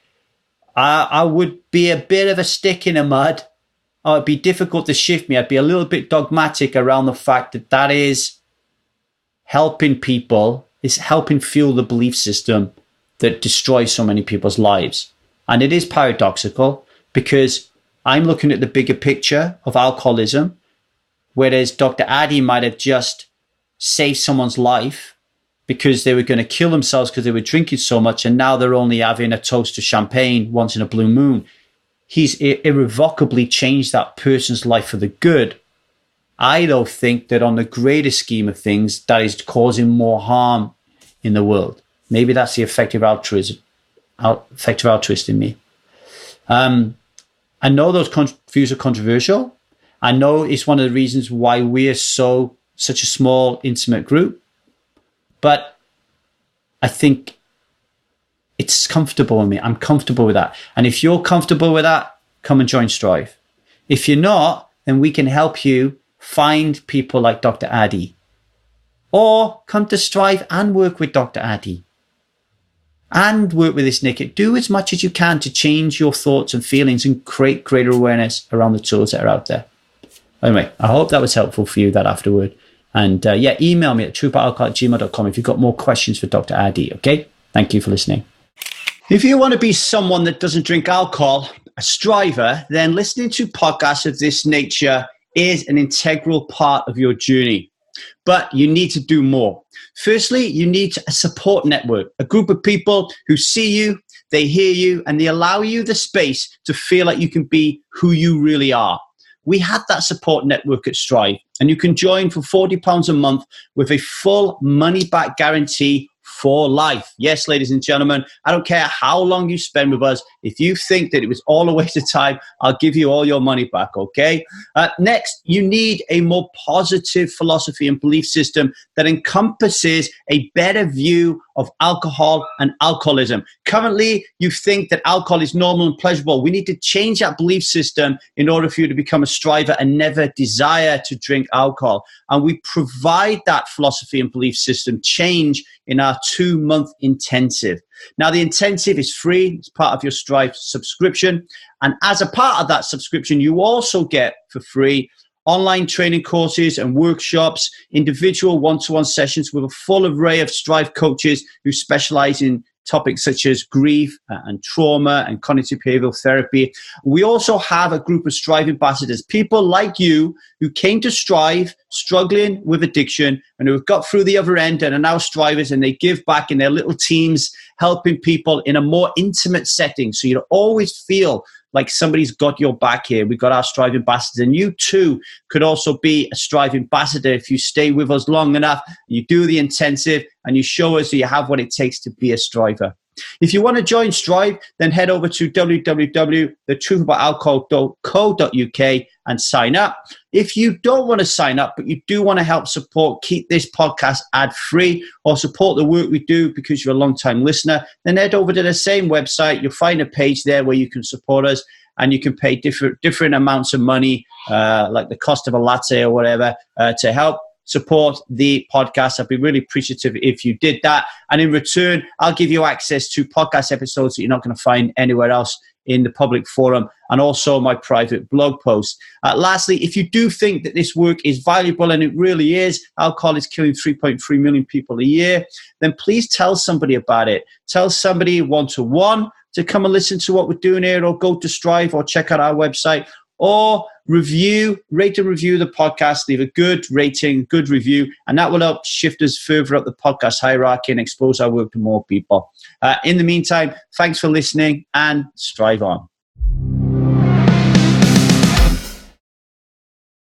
I would be a bit of a stick in the mud. It would be difficult to shift me. I'd be a little bit dogmatic around the fact that that is helping people, is helping fuel the belief system that destroys so many people's lives. And it is paradoxical because I'm looking at the bigger picture of alcoholism, whereas Dr. Addy might have just saved someone's life because they were going to kill themselves because they were drinking so much, and now they're only having a toast to champagne once in a blue moon. He's irrevocably changed that person's life for the good. I though think that on the greater scheme of things, that is causing more harm in the world. Maybe that's the effective altruist in me. I know those views are controversial. I know it's one of the reasons why we're such a small, intimate group. But I think it's comfortable with me. I'm comfortable with that. And if you're comfortable with that, come and join Strive. If you're not, then we can help you find people like Dr. Addy. Or come to Strive and work with Dr. Addy. And work with this naked. Do as much as you can to change your thoughts and feelings and create greater awareness around the tools that are out there. Anyway, I hope that was helpful for you, that afterward. And email me at trueabout@gmail.com if you've got more questions for Dr. Addy, okay? Thank you for listening. If you want to be someone that doesn't drink alcohol, a striver, then listening to podcasts of this nature is an integral part of your journey. But you need to do more. Firstly, you need a support network, a group of people who see you, they hear you, and they allow you the space to feel like you can be who you really are. We have that support network at Strive, and you can join for £40 a month with a full money-back guarantee for life. Yes, ladies and gentlemen, I don't care how long you spend with us. If you think that it was all a waste of time, I'll give you all your money back, okay? Next, you need a more positive philosophy and belief system that encompasses a better view of alcohol and alcoholism. Currently, you think that alcohol is normal and pleasurable. We need to change that belief system in order for you to become a striver and never desire to drink alcohol. And we provide that philosophy and belief system change in our 2-month intensive. Now, the intensive is free. It's part of your Strive subscription. And as a part of that subscription, you also get for free online training courses and workshops, individual one-to-one sessions with a full array of Strive coaches who specialize in topics such as grief and trauma and cognitive behavioral therapy. We also have a group of Strive ambassadors, people like you who came to Strive struggling with addiction and who have got through the other end and are now strivers, and they give back in their little teams, helping people in a more intimate setting. So you always feel like somebody's got your back here. We've got our Strive ambassadors, and you too could also be a Strive ambassador if you stay with us long enough, you do the intensive, and you show us that you have what it takes to be a striver. If you want to join Strive, then head over to www.thetruthaboutalcohol.co.uk and sign up. If you don't want to sign up, but you do want to help support, keep this podcast ad-free, or support the work we do because you're a long-time listener, then head over to the same website. You'll find a page there where you can support us, and you can pay different amounts of money, like the cost of a latte or whatever, to help support the podcast. I'd be really appreciative if you did that. And in return, I'll give you access to podcast episodes that you're not going to find anywhere else in the public forum, and also my private blog posts. Lastly, if you do think that this work is valuable, and it really is, alcohol is killing 3.3 million people a year, then please tell somebody about it. Tell somebody one-to-one to come and listen to what we're doing here, or go to Strive, or check out our website, or rate and review the podcast. Leave a good rating, good review, and that will help shift us further up the podcast hierarchy and expose our work to more people. In the meantime, thanks for listening, and strive on.